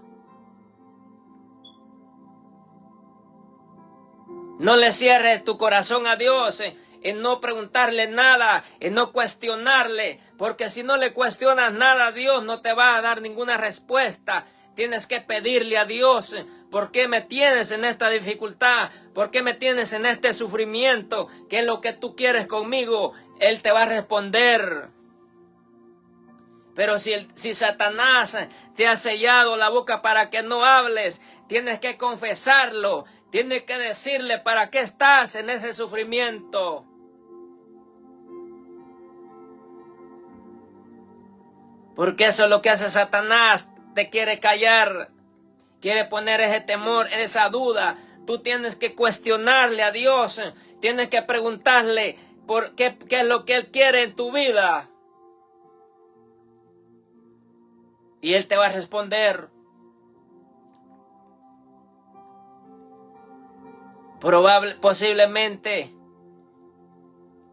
No le cierres tu corazón a Dios en no preguntarle nada, en no cuestionarle, porque si no le cuestionas nada a Dios no te va a dar ninguna respuesta. Tienes que pedirle a Dios: ¿por qué me tienes en esta dificultad? ¿Por qué me tienes en este sufrimiento? ¿Qué es lo que tú quieres conmigo? Él te va a responder. Pero si Satanás te ha sellado la boca para que no hables, tienes que confesarlo. Tienes que decirle para qué estás en ese sufrimiento. Porque eso es lo que hace Satanás. Te quiere callar. Quiere poner ese temor, esa duda. Tú tienes que cuestionarle a Dios. Tienes que preguntarle por qué es lo que Él quiere en tu vida. Y Él te va a responder. Posiblemente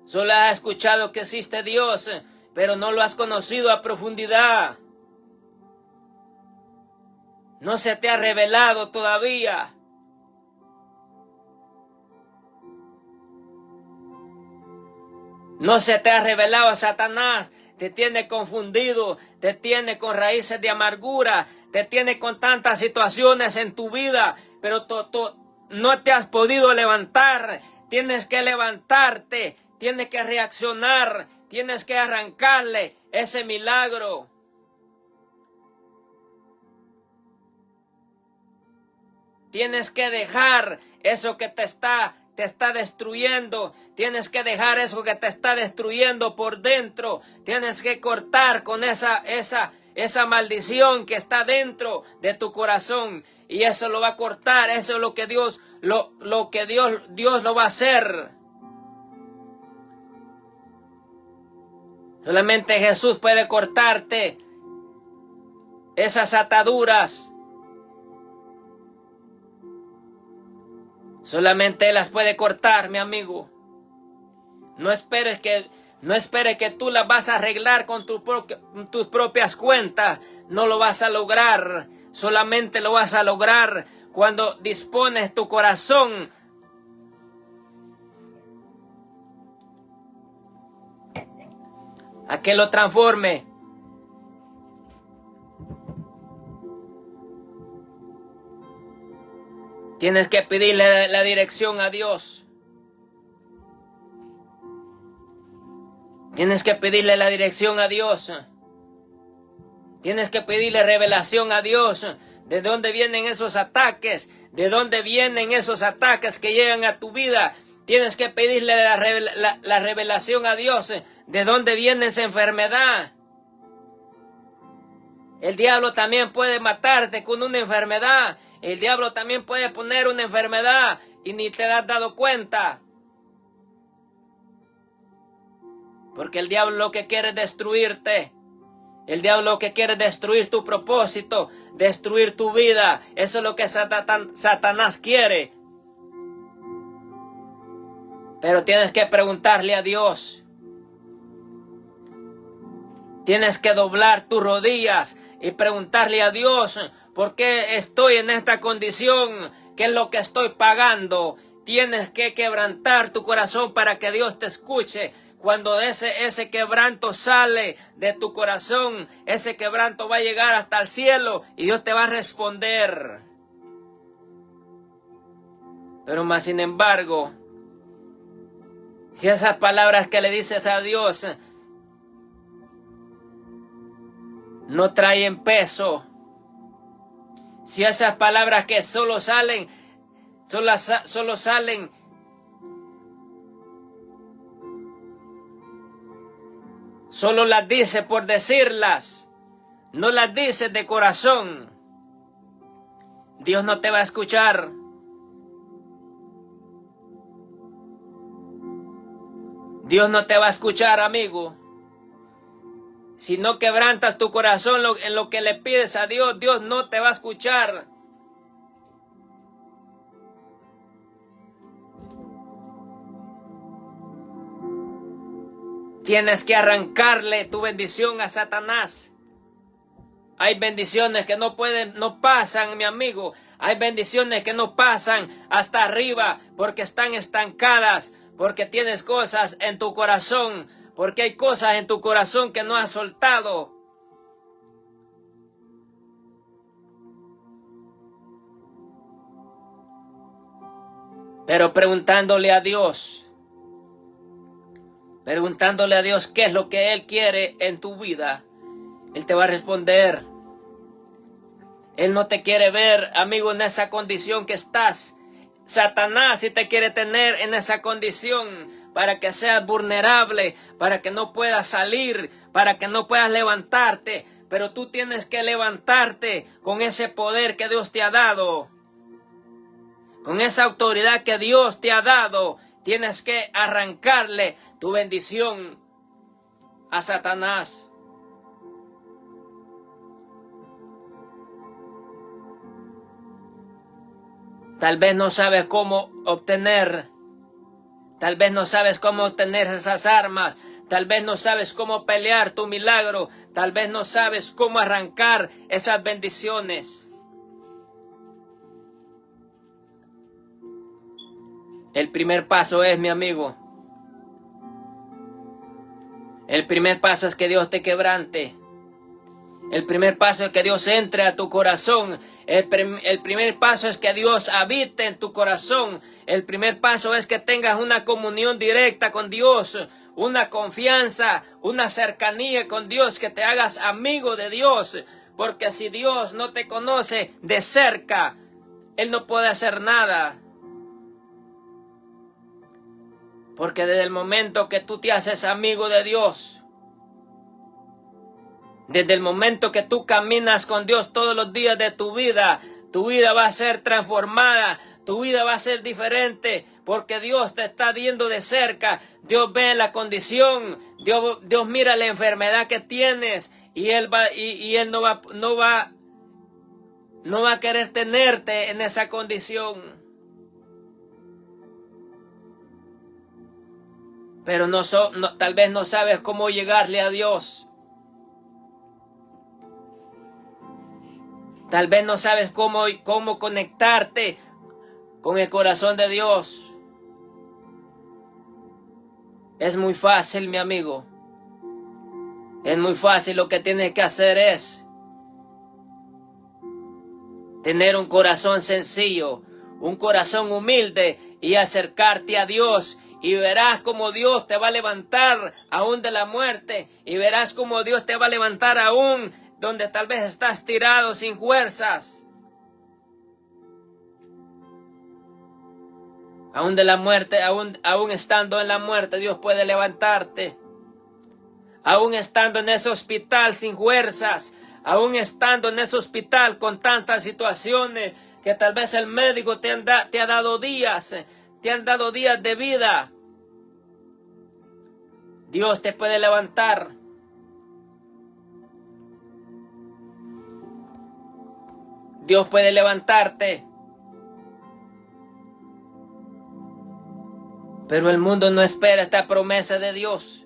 solo has escuchado que existe Dios, pero no lo has conocido a profundidad. No se te ha revelado todavía. No se te ha revelado a Satanás. Te tiene confundido, te tiene con raíces de amargura, te tiene con tantas situaciones en tu vida, pero no te has podido levantar. Tienes que levantarte, tienes que reaccionar, tienes que arrancarle ese milagro. Tienes que dejar eso que te está destruyendo. Tienes que dejar eso que te está destruyendo por dentro. Tienes que cortar con esa maldición que está dentro de tu corazón. Y eso lo va a cortar. Eso es lo que Dios lo va a hacer. Solamente Jesús puede cortarte esas ataduras. Solamente Él las puede cortar, mi amigo. No esperes que tú las vas a arreglar con tus propias cuentas. No lo vas a lograr. Solamente lo vas a lograr cuando dispones tu corazón a que lo transforme. Tienes que pedirle la dirección a Dios. Tienes que pedirle la dirección a Dios. Tienes que pedirle revelación a Dios. ¿De dónde vienen esos ataques? ¿De dónde vienen esos ataques que llegan a tu vida? Tienes que pedirle la revelación a Dios. ¿De dónde viene esa enfermedad? El diablo también puede matarte con una enfermedad. El diablo también puede poner una enfermedad y ni te has dado cuenta. Porque el diablo lo que quiere es destruirte. El diablo lo que quiere es destruir tu propósito, destruir tu vida. Eso es lo que Satanás quiere. Pero tienes que preguntarle a Dios. Tienes que doblar tus rodillas y preguntarle a Dios: ¿por qué estoy en esta condición? ¿Qué es lo que estoy pagando? Tienes que quebrantar tu corazón para que Dios te escuche. Cuando ese quebranto sale de tu corazón, ese quebranto va a llegar hasta el cielo y Dios te va a responder. Pero más sin embargo, si esas palabras que le dices a Dios no traen peso, si esas palabras que solo las dices por decirlas, no las dices de corazón, Dios no te va a escuchar. Dios no te va a escuchar, amigo. Si no quebrantas tu corazón en lo que le pides a Dios, Dios no te va a escuchar. Tienes que arrancarle tu bendición a Satanás. Hay bendiciones que no pasan, mi amigo. Hay bendiciones que no pasan hasta arriba porque están estancadas, porque tienes cosas en tu corazón, porque hay cosas en tu corazón que no has soltado. Pero preguntándole a Dios qué es lo que Él quiere en tu vida, Él te va a responder. Él no te quiere ver, amigo, en esa condición que estás. Satanás sí te quiere tener en esa condición para que seas vulnerable, para que no puedas salir, para que no puedas levantarte. Pero tú tienes que levantarte con ese poder que Dios te ha dado. Con esa autoridad que Dios te ha dado. Tienes que arrancarle tu bendición a Satanás. Tal vez no sabes cómo obtener. Tal vez no sabes cómo obtener esas armas. Tal vez no sabes cómo pelear tu milagro. Tal vez no sabes cómo arrancar esas bendiciones. El primer paso es, mi amigo. El primer paso es que Dios te quebrante. El primer paso es que Dios entre a tu corazón. El primer paso es que Dios habite en tu corazón. El primer paso es que tengas una comunión directa con Dios, una confianza, una cercanía con Dios, que te hagas amigo de Dios. Porque si Dios no te conoce de cerca, Él no puede hacer nada. Porque desde el momento que tú te haces amigo de Dios, desde el momento que tú caminas con Dios todos los días de tu vida va a ser transformada, tu vida va a ser diferente, porque Dios te está viendo de cerca. Dios ve la condición, Dios mira la enfermedad que tienes, y Él no va a querer tenerte en esa condición. Pero tal vez no sabes cómo llegarle a Dios. Tal vez no sabes cómo conectarte con el corazón de Dios. Es muy fácil, mi amigo. Es muy fácil. Lo que tienes que hacer es tener un corazón sencillo, un corazón humilde, y acercarte a Dios. Y verás cómo Dios te va a levantar aún de la muerte. Y verás cómo Dios te va a levantar aún donde tal vez estás tirado sin fuerzas. Aún de la muerte, aún estando en la muerte, Dios puede levantarte. Aún estando en ese hospital sin fuerzas, aún estando en ese hospital con tantas situaciones que tal vez el médico te ha dado días de vida. Dios te puede levantar. Dios puede levantarte. Pero el mundo no espera esta promesa de Dios.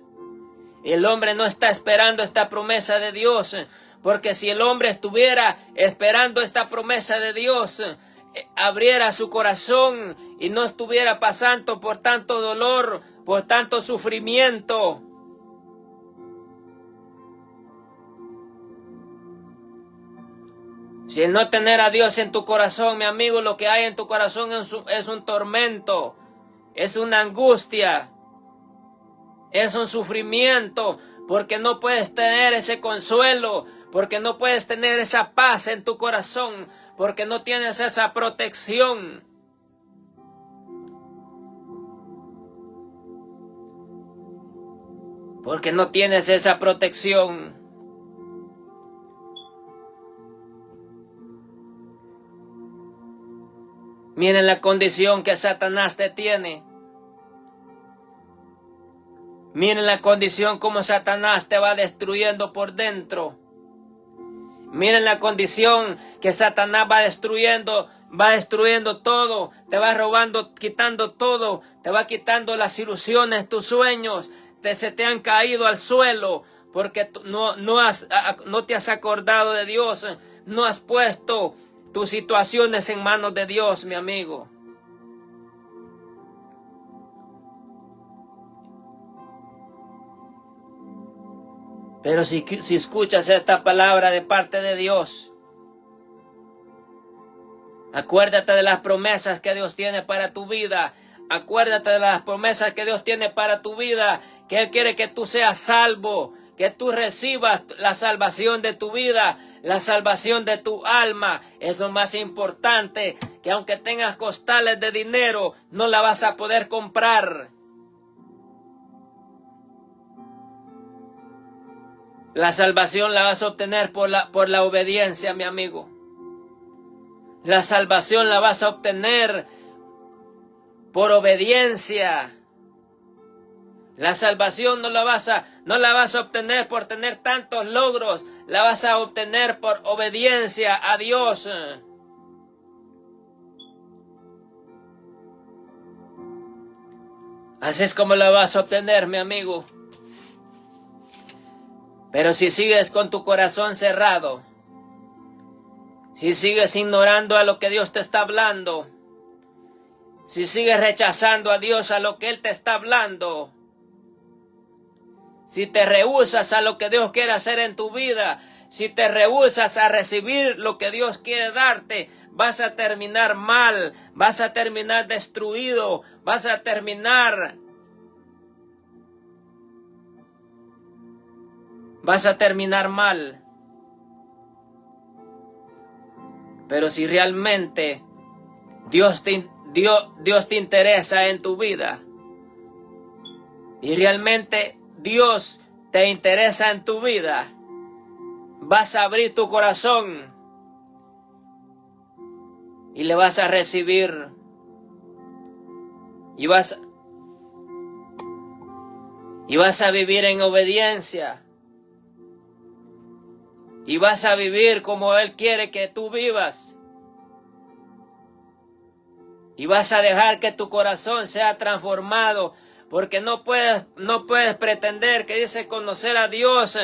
El hombre no está esperando esta promesa de Dios. Porque si el hombre estuviera esperando esta promesa de Dios, abriera su corazón y no estuviera pasando por tanto dolor, por tanto sufrimiento. Si el no tener a Dios en tu corazón, mi amigo, lo que hay en tu corazón es un tormento, es una angustia, es un sufrimiento, porque no puedes tener ese consuelo, porque no puedes tener esa paz en tu corazón, porque no tienes esa protección. Porque no tienes esa protección. Miren la condición que Satanás te tiene. Miren la condición como Satanás te va destruyendo por dentro. Miren la condición que Satanás va destruyendo todo. Te va robando, quitando todo. Te va quitando las ilusiones, tus sueños. Se te han caído al suelo porque no te has acordado de Dios, no has puesto tus situaciones en manos de Dios, mi amigo. Pero si escuchas esta palabra de parte de Dios, acuérdate de las promesas que Dios tiene para tu vida. Acuérdate de las promesas que Dios tiene para tu vida, que Él quiere que tú seas salvo, que tú recibas la salvación de tu vida, la salvación de tu alma. Es lo más importante, que aunque tengas costales de dinero, no la vas a poder comprar. La salvación la vas a obtener por la obediencia, mi amigo. La salvación la vas a obtener por obediencia. La salvación no la vas a obtener por tener tantos logros. La vas a obtener por obediencia a Dios. Así es como la vas a obtener, mi amigo. Pero si sigues con tu corazón cerrado, si sigues ignorando a lo que Dios te está hablando, si sigues rechazando a Dios a lo que Él te está hablando, si te rehusas a lo que Dios quiere hacer en tu vida, si te rehusas a recibir lo que Dios quiere darte, vas a terminar mal, vas a terminar destruido, vas a terminar mal. Pero si realmente Dios te interesa en tu vida, y realmente Dios te interesa en tu vida, vas a abrir tu corazón y le vas a recibir, y vas a vivir en obediencia, y vas a vivir como Él quiere que tú vivas. Y vas a dejar que tu corazón sea transformado, porque no puedes pretender que dice conocer a Dios,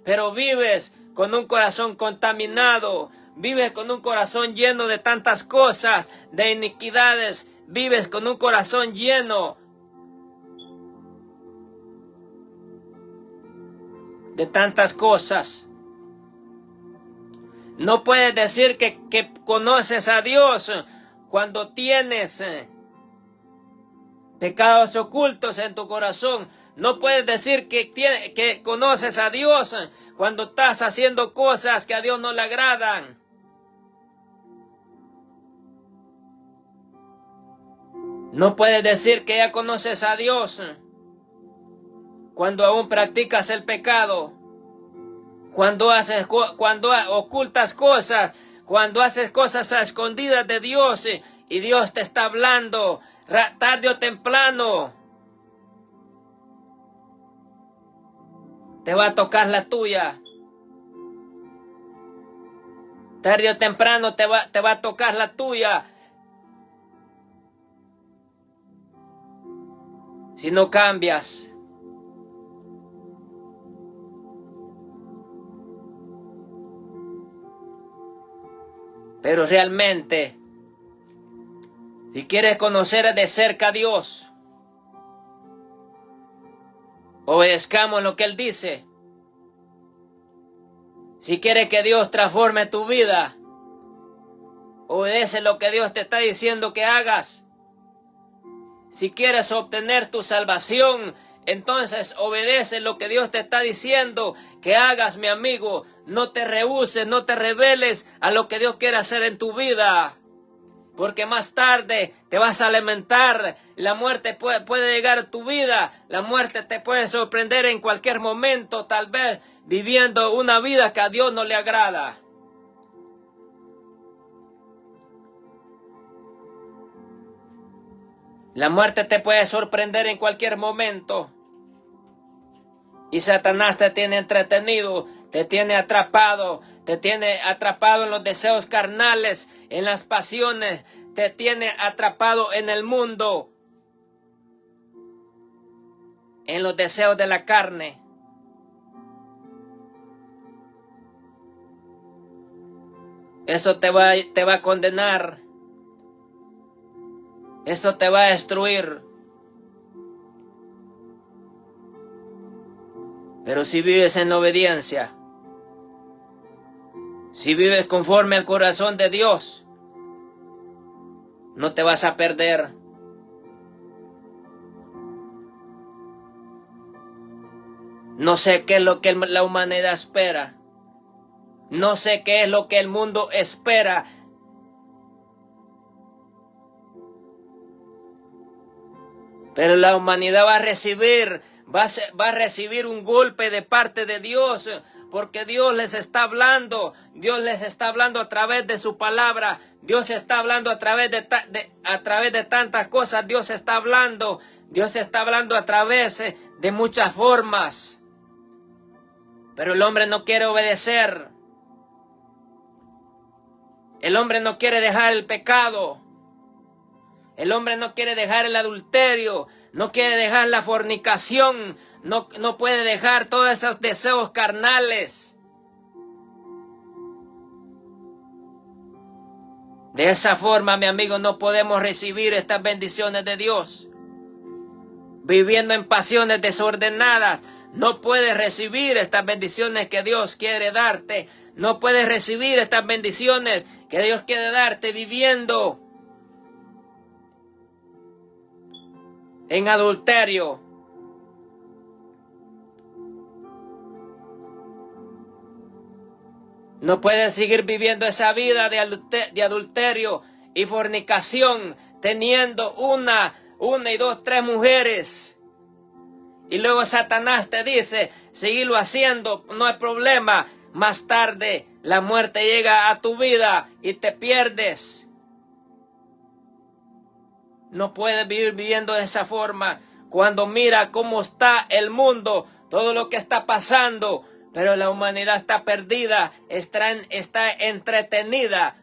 pero vives con un corazón contaminado, vives con un corazón lleno de tantas cosas, de iniquidades, vives con un corazón lleno de tantas cosas. No puedes decir que conoces a Dios cuando tienes pecados ocultos en tu corazón. No puedes decir que conoces a Dios cuando estás haciendo cosas que a Dios no le agradan. No puedes decir que ya conoces a Dios cuando aún practicas el pecado. Cuando ocultas cosas, cuando haces cosas a escondidas de Dios y Dios te está hablando, tarde o temprano te va a tocar la tuya. Tarde o temprano te va a tocar la tuya. Si no cambias. Pero realmente, si quieres conocer de cerca a Dios, obedezcamos lo que Él dice. Si quieres que Dios transforme tu vida, obedece lo que Dios te está diciendo que hagas. Si quieres obtener tu salvación, entonces obedece lo que Dios te está diciendo que hagas, mi amigo. No te rehúses, no te rebeles a lo que Dios quiere hacer en tu vida. Porque más tarde te vas a lamentar. La muerte puede llegar a tu vida. La muerte te puede sorprender en cualquier momento, tal vez viviendo una vida que a Dios no le agrada. La muerte te puede sorprender en cualquier momento. Y Satanás te tiene entretenido, te tiene atrapado en los deseos carnales, en las pasiones, te tiene atrapado en el mundo, en los deseos de la carne. Eso te va a condenar. Esto te va a destruir. Pero si vives en obediencia, si vives conforme al corazón de Dios, no te vas a perder. No sé qué es lo que la humanidad espera. No sé qué es lo que el mundo espera. Pero la humanidad va a recibir un golpe de parte de Dios, porque Dios les está hablando. Dios les está hablando a través de su palabra. Dios está hablando a través de tantas cosas. Dios está hablando a través de muchas formas. Pero el hombre no quiere obedecer. El hombre no quiere dejar el pecado. El hombre no quiere dejar el adulterio. No quiere dejar la fornicación. No puede dejar todos esos deseos carnales. De esa forma, mi amigo, no podemos recibir estas bendiciones de Dios. Viviendo en pasiones desordenadas, no puedes recibir estas bendiciones que Dios quiere darte. No puedes recibir estas bendiciones que Dios quiere darte viviendo en adulterio. No puedes seguir viviendo esa vida de adulterio y fornicación, teniendo una y dos, tres mujeres. Y luego Satanás te dice, seguirlo haciendo, no hay problema. Más tarde la muerte llega a tu vida y te pierdes. No puedes vivir viviendo de esa forma. Cuando mira cómo está el mundo, todo lo que está pasando, pero la humanidad está perdida, está entretenida.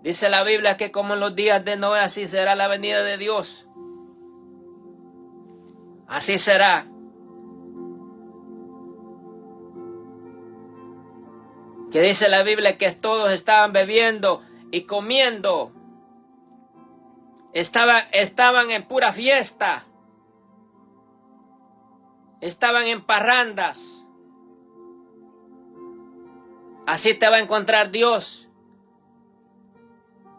Dice la Biblia que como en los días de Noé, así será la venida de Dios. Así será. Que dice la Biblia que todos estaban bebiendo y comiendo. Estaban en pura fiesta. Estaban en parrandas. Así te va a encontrar Dios.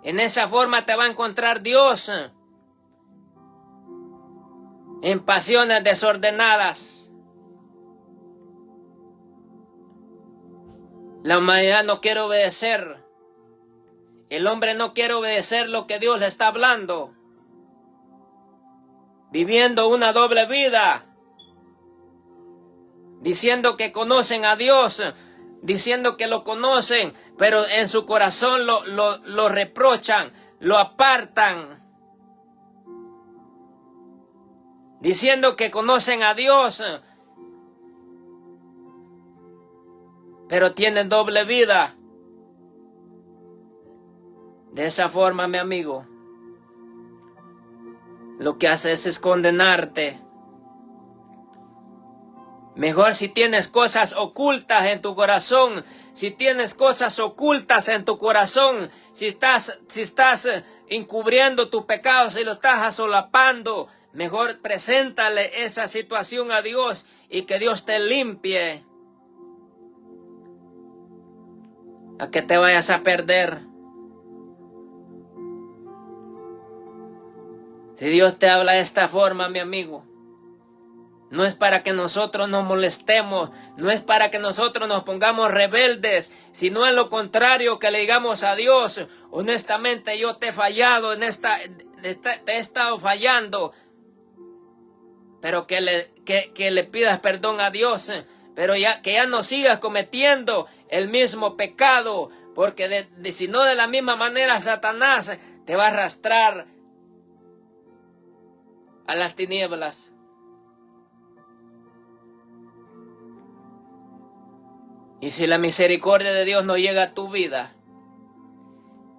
En esa forma te va a encontrar Dios. En pasiones desordenadas. La humanidad no quiere obedecer. El hombre no quiere obedecer lo que Dios le está hablando. Viviendo una doble vida. Diciendo que conocen a Dios. Diciendo que lo conocen. Pero en su corazón lo reprochan. Lo apartan. Diciendo que conocen a Dios. Pero tienen doble vida. De esa forma, mi amigo, lo que haces es condenarte. Mejor si tienes cosas ocultas en tu corazón, si tienes cosas ocultas en tu corazón, si estás encubriendo tu pecado, si lo estás asolapando, mejor preséntale esa situación a Dios y que Dios te limpie. A que te vayas a perder. Si Dios te habla de esta forma, mi amigo, no es para que nosotros nos molestemos, no es para que nosotros nos pongamos rebeldes, sino en lo contrario, que le digamos a Dios, honestamente yo te he fallado, te he estado fallando, pero que le pidas perdón a Dios, pero que ya no sigas cometiendo el mismo pecado, porque si no de la misma manera Satanás te va a arrastrar a las tinieblas. Y si la misericordia de Dios no llega a tu vida,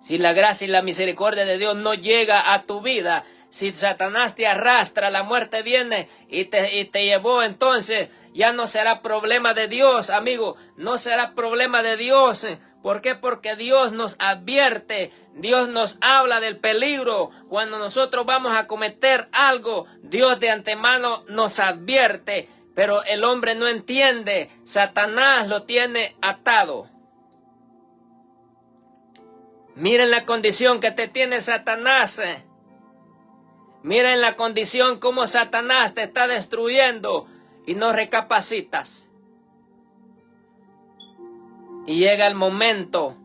si la gracia y la misericordia de Dios no llega a tu vida, Si Satanás te arrastra, la muerte viene y te llevó, entonces ya no será problema de Dios, amigo. No será problema de Dios. ¿Por qué? Porque Dios nos advierte, Dios nos habla del peligro. Cuando nosotros vamos a cometer algo, Dios de antemano nos advierte, pero el hombre no entiende. Satanás lo tiene atado. Miren la condición que te tiene Satanás. Miren la condición como Satanás te está destruyendo y no recapacitas. Y llega el momento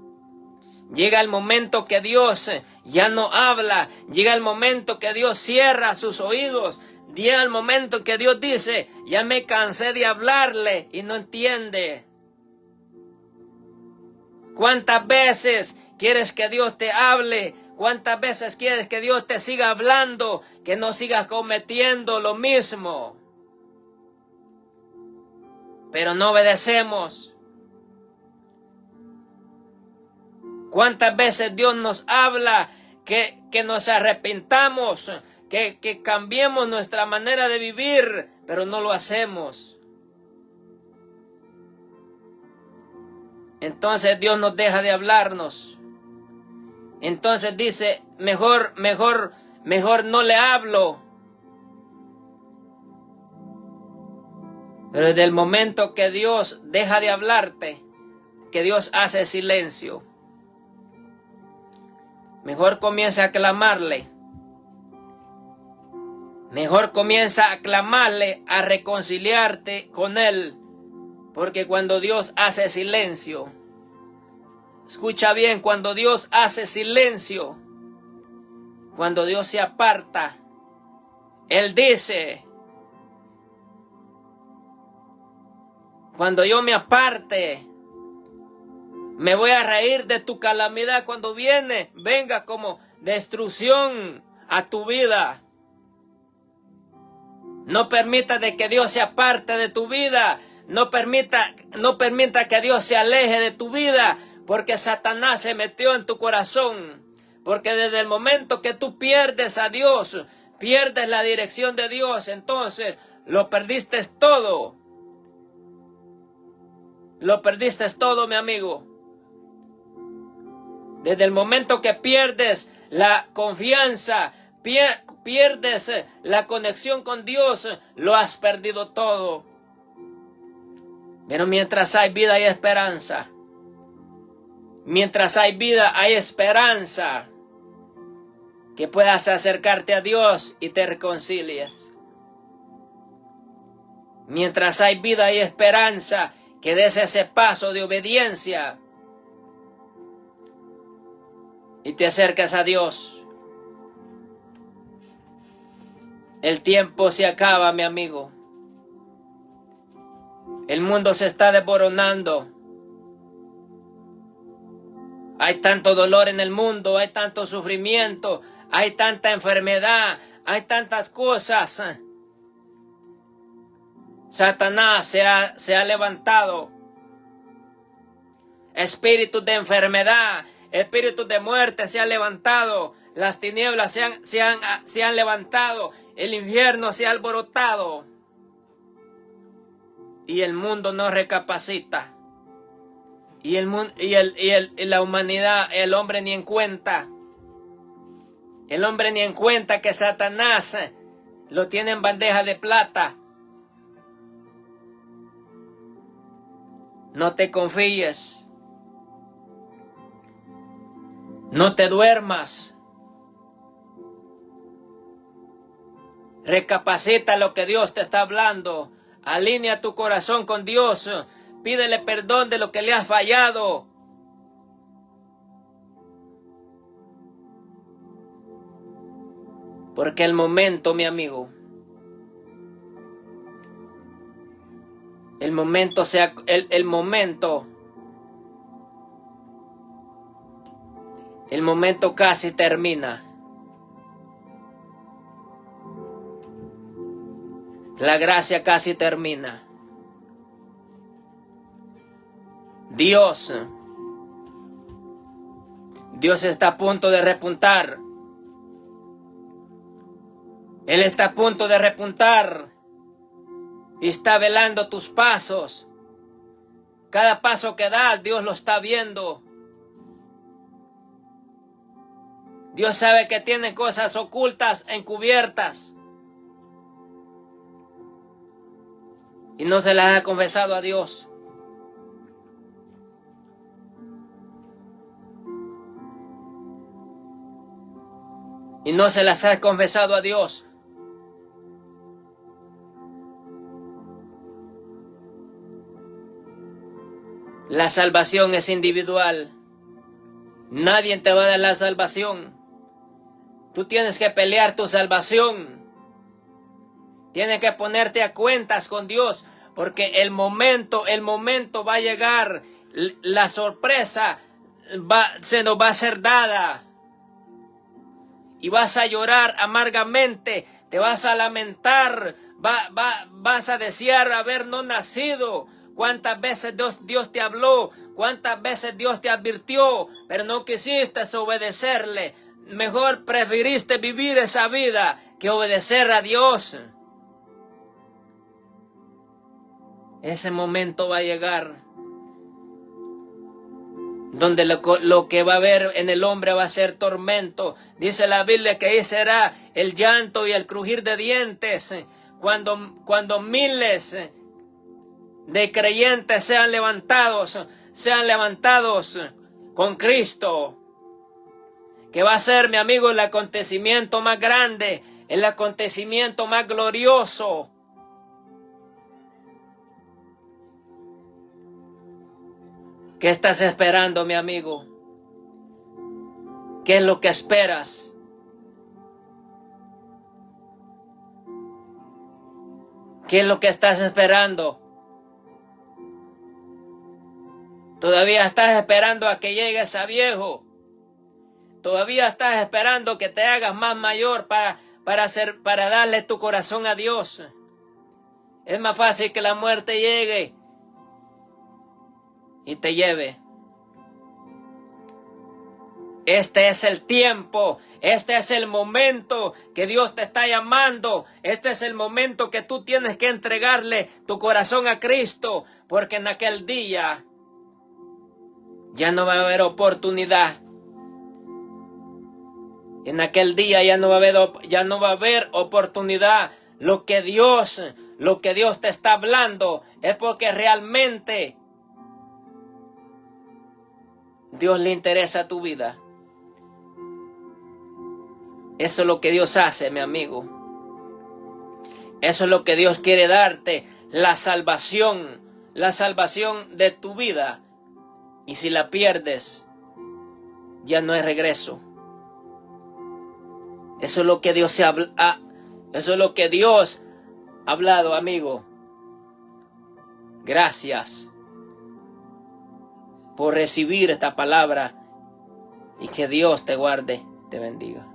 que Dios ya no habla, llega el momento que Dios cierra sus oídos, llega el momento que Dios dice, ya me cansé de hablarle y no entiende. ¿Cuántas veces quieres que Dios te hable? ¿Cuántas veces quieres que Dios te siga hablando? Que no sigas cometiendo lo mismo. Pero no obedecemos. ¿Cuántas veces Dios nos habla que nos arrepintamos, que cambiemos nuestra manera de vivir, pero no lo hacemos? Entonces Dios nos deja de hablarnos. Entonces dice, mejor no le hablo. Pero desde el momento que Dios deja de hablarte, que Dios hace silencio, mejor comienza a clamarle. Mejor comienza a clamarle, a reconciliarte con Él. Porque cuando Dios hace silencio, escucha bien, cuando Dios hace silencio, cuando Dios se aparta, Él dice, cuando yo me aparte, me voy a reír de tu calamidad cuando venga como destrucción a tu vida. No permita de que Dios se aparte de tu vida. No permita que Dios se aleje de tu vida, porque Satanás se metió en tu corazón. Porque desde el momento que tú pierdes a Dios, pierdes la dirección de Dios, entonces lo perdiste todo. Lo perdiste todo, mi amigo. Desde el momento que pierdes la confianza, pierdes la conexión con Dios, lo has perdido todo. Pero mientras hay vida hay esperanza. Mientras hay vida hay esperanza. Que puedas acercarte a Dios y te reconcilies. Mientras hay vida hay esperanza. Que des ese paso de obediencia. Y te acercas a Dios. El tiempo se acaba, mi amigo. El mundo se está desmoronando. Hay tanto dolor en el mundo, hay tanto sufrimiento, hay tanta enfermedad, hay tantas cosas. Satanás se ha levantado. Espíritus de enfermedad, espíritus de muerte se han levantado. Las tinieblas se han levantado. El infierno se ha alborotado. Y el mundo no recapacita. Y la humanidad, el hombre ni en cuenta. El hombre ni en cuenta que Satanás lo tiene en bandeja de plata. No te confíes. No te duermas. Recapacita lo que Dios te está hablando. Alinea tu corazón con Dios. Pídele perdón de lo que le has fallado. Porque el momento, mi amigo, el momento casi termina. La gracia casi termina. Dios está a punto de repuntar. Él está a punto de repuntar y está velando tus pasos. Cada paso que das, Dios lo está viendo. Dios sabe que tiene cosas ocultas, encubiertas. Y no se las ha confesado a Dios. Y no se las has confesado a Dios. La salvación es individual. Nadie te va a dar la salvación. Tú tienes que pelear tu salvación. Tienes que ponerte a cuentas con Dios, porque el momento va a llegar. La sorpresa se nos va a ser dada. Y vas a llorar amargamente, te vas a lamentar, vas a desear haber no nacido. ¿Cuántas veces Dios te habló? ¿Cuántas veces Dios te advirtió? Pero no quisiste obedecerle. Mejor preferiste vivir esa vida que obedecer a Dios. Ese momento va a llegar donde lo que va a haber en el hombre va a ser tormento. Dice la Biblia que ahí será el llanto y el crujir de dientes, cuando miles de creyentes sean levantados con Cristo, que va a ser, mi amigo, el acontecimiento más grande, el acontecimiento más glorioso. ¿Qué estás esperando, mi amigo? ¿Qué es lo que esperas? ¿Qué es lo que estás esperando? Todavía estás esperando a que llegues a viejo. Todavía estás esperando que te hagas más mayor para darle tu corazón a Dios. Es más fácil que la muerte llegue y te lleve. Este es el tiempo, este es el momento que Dios te está llamando. Este es el momento que tú tienes que entregarle tu corazón a Cristo, porque en aquel día ya no va a haber oportunidad. En aquel día ya no va a haber oportunidad. Lo que Dios te está hablando es porque realmente Dios le interesa tu vida. Eso es lo que Dios hace, mi amigo. Eso es lo que Dios quiere darte, la salvación de tu vida. Y si la pierdes, ya no hay regreso. Eso es lo que Dios eso es lo que Dios ha hablado, amigo. Gracias por recibir esta palabra y que Dios te guarde, te bendiga.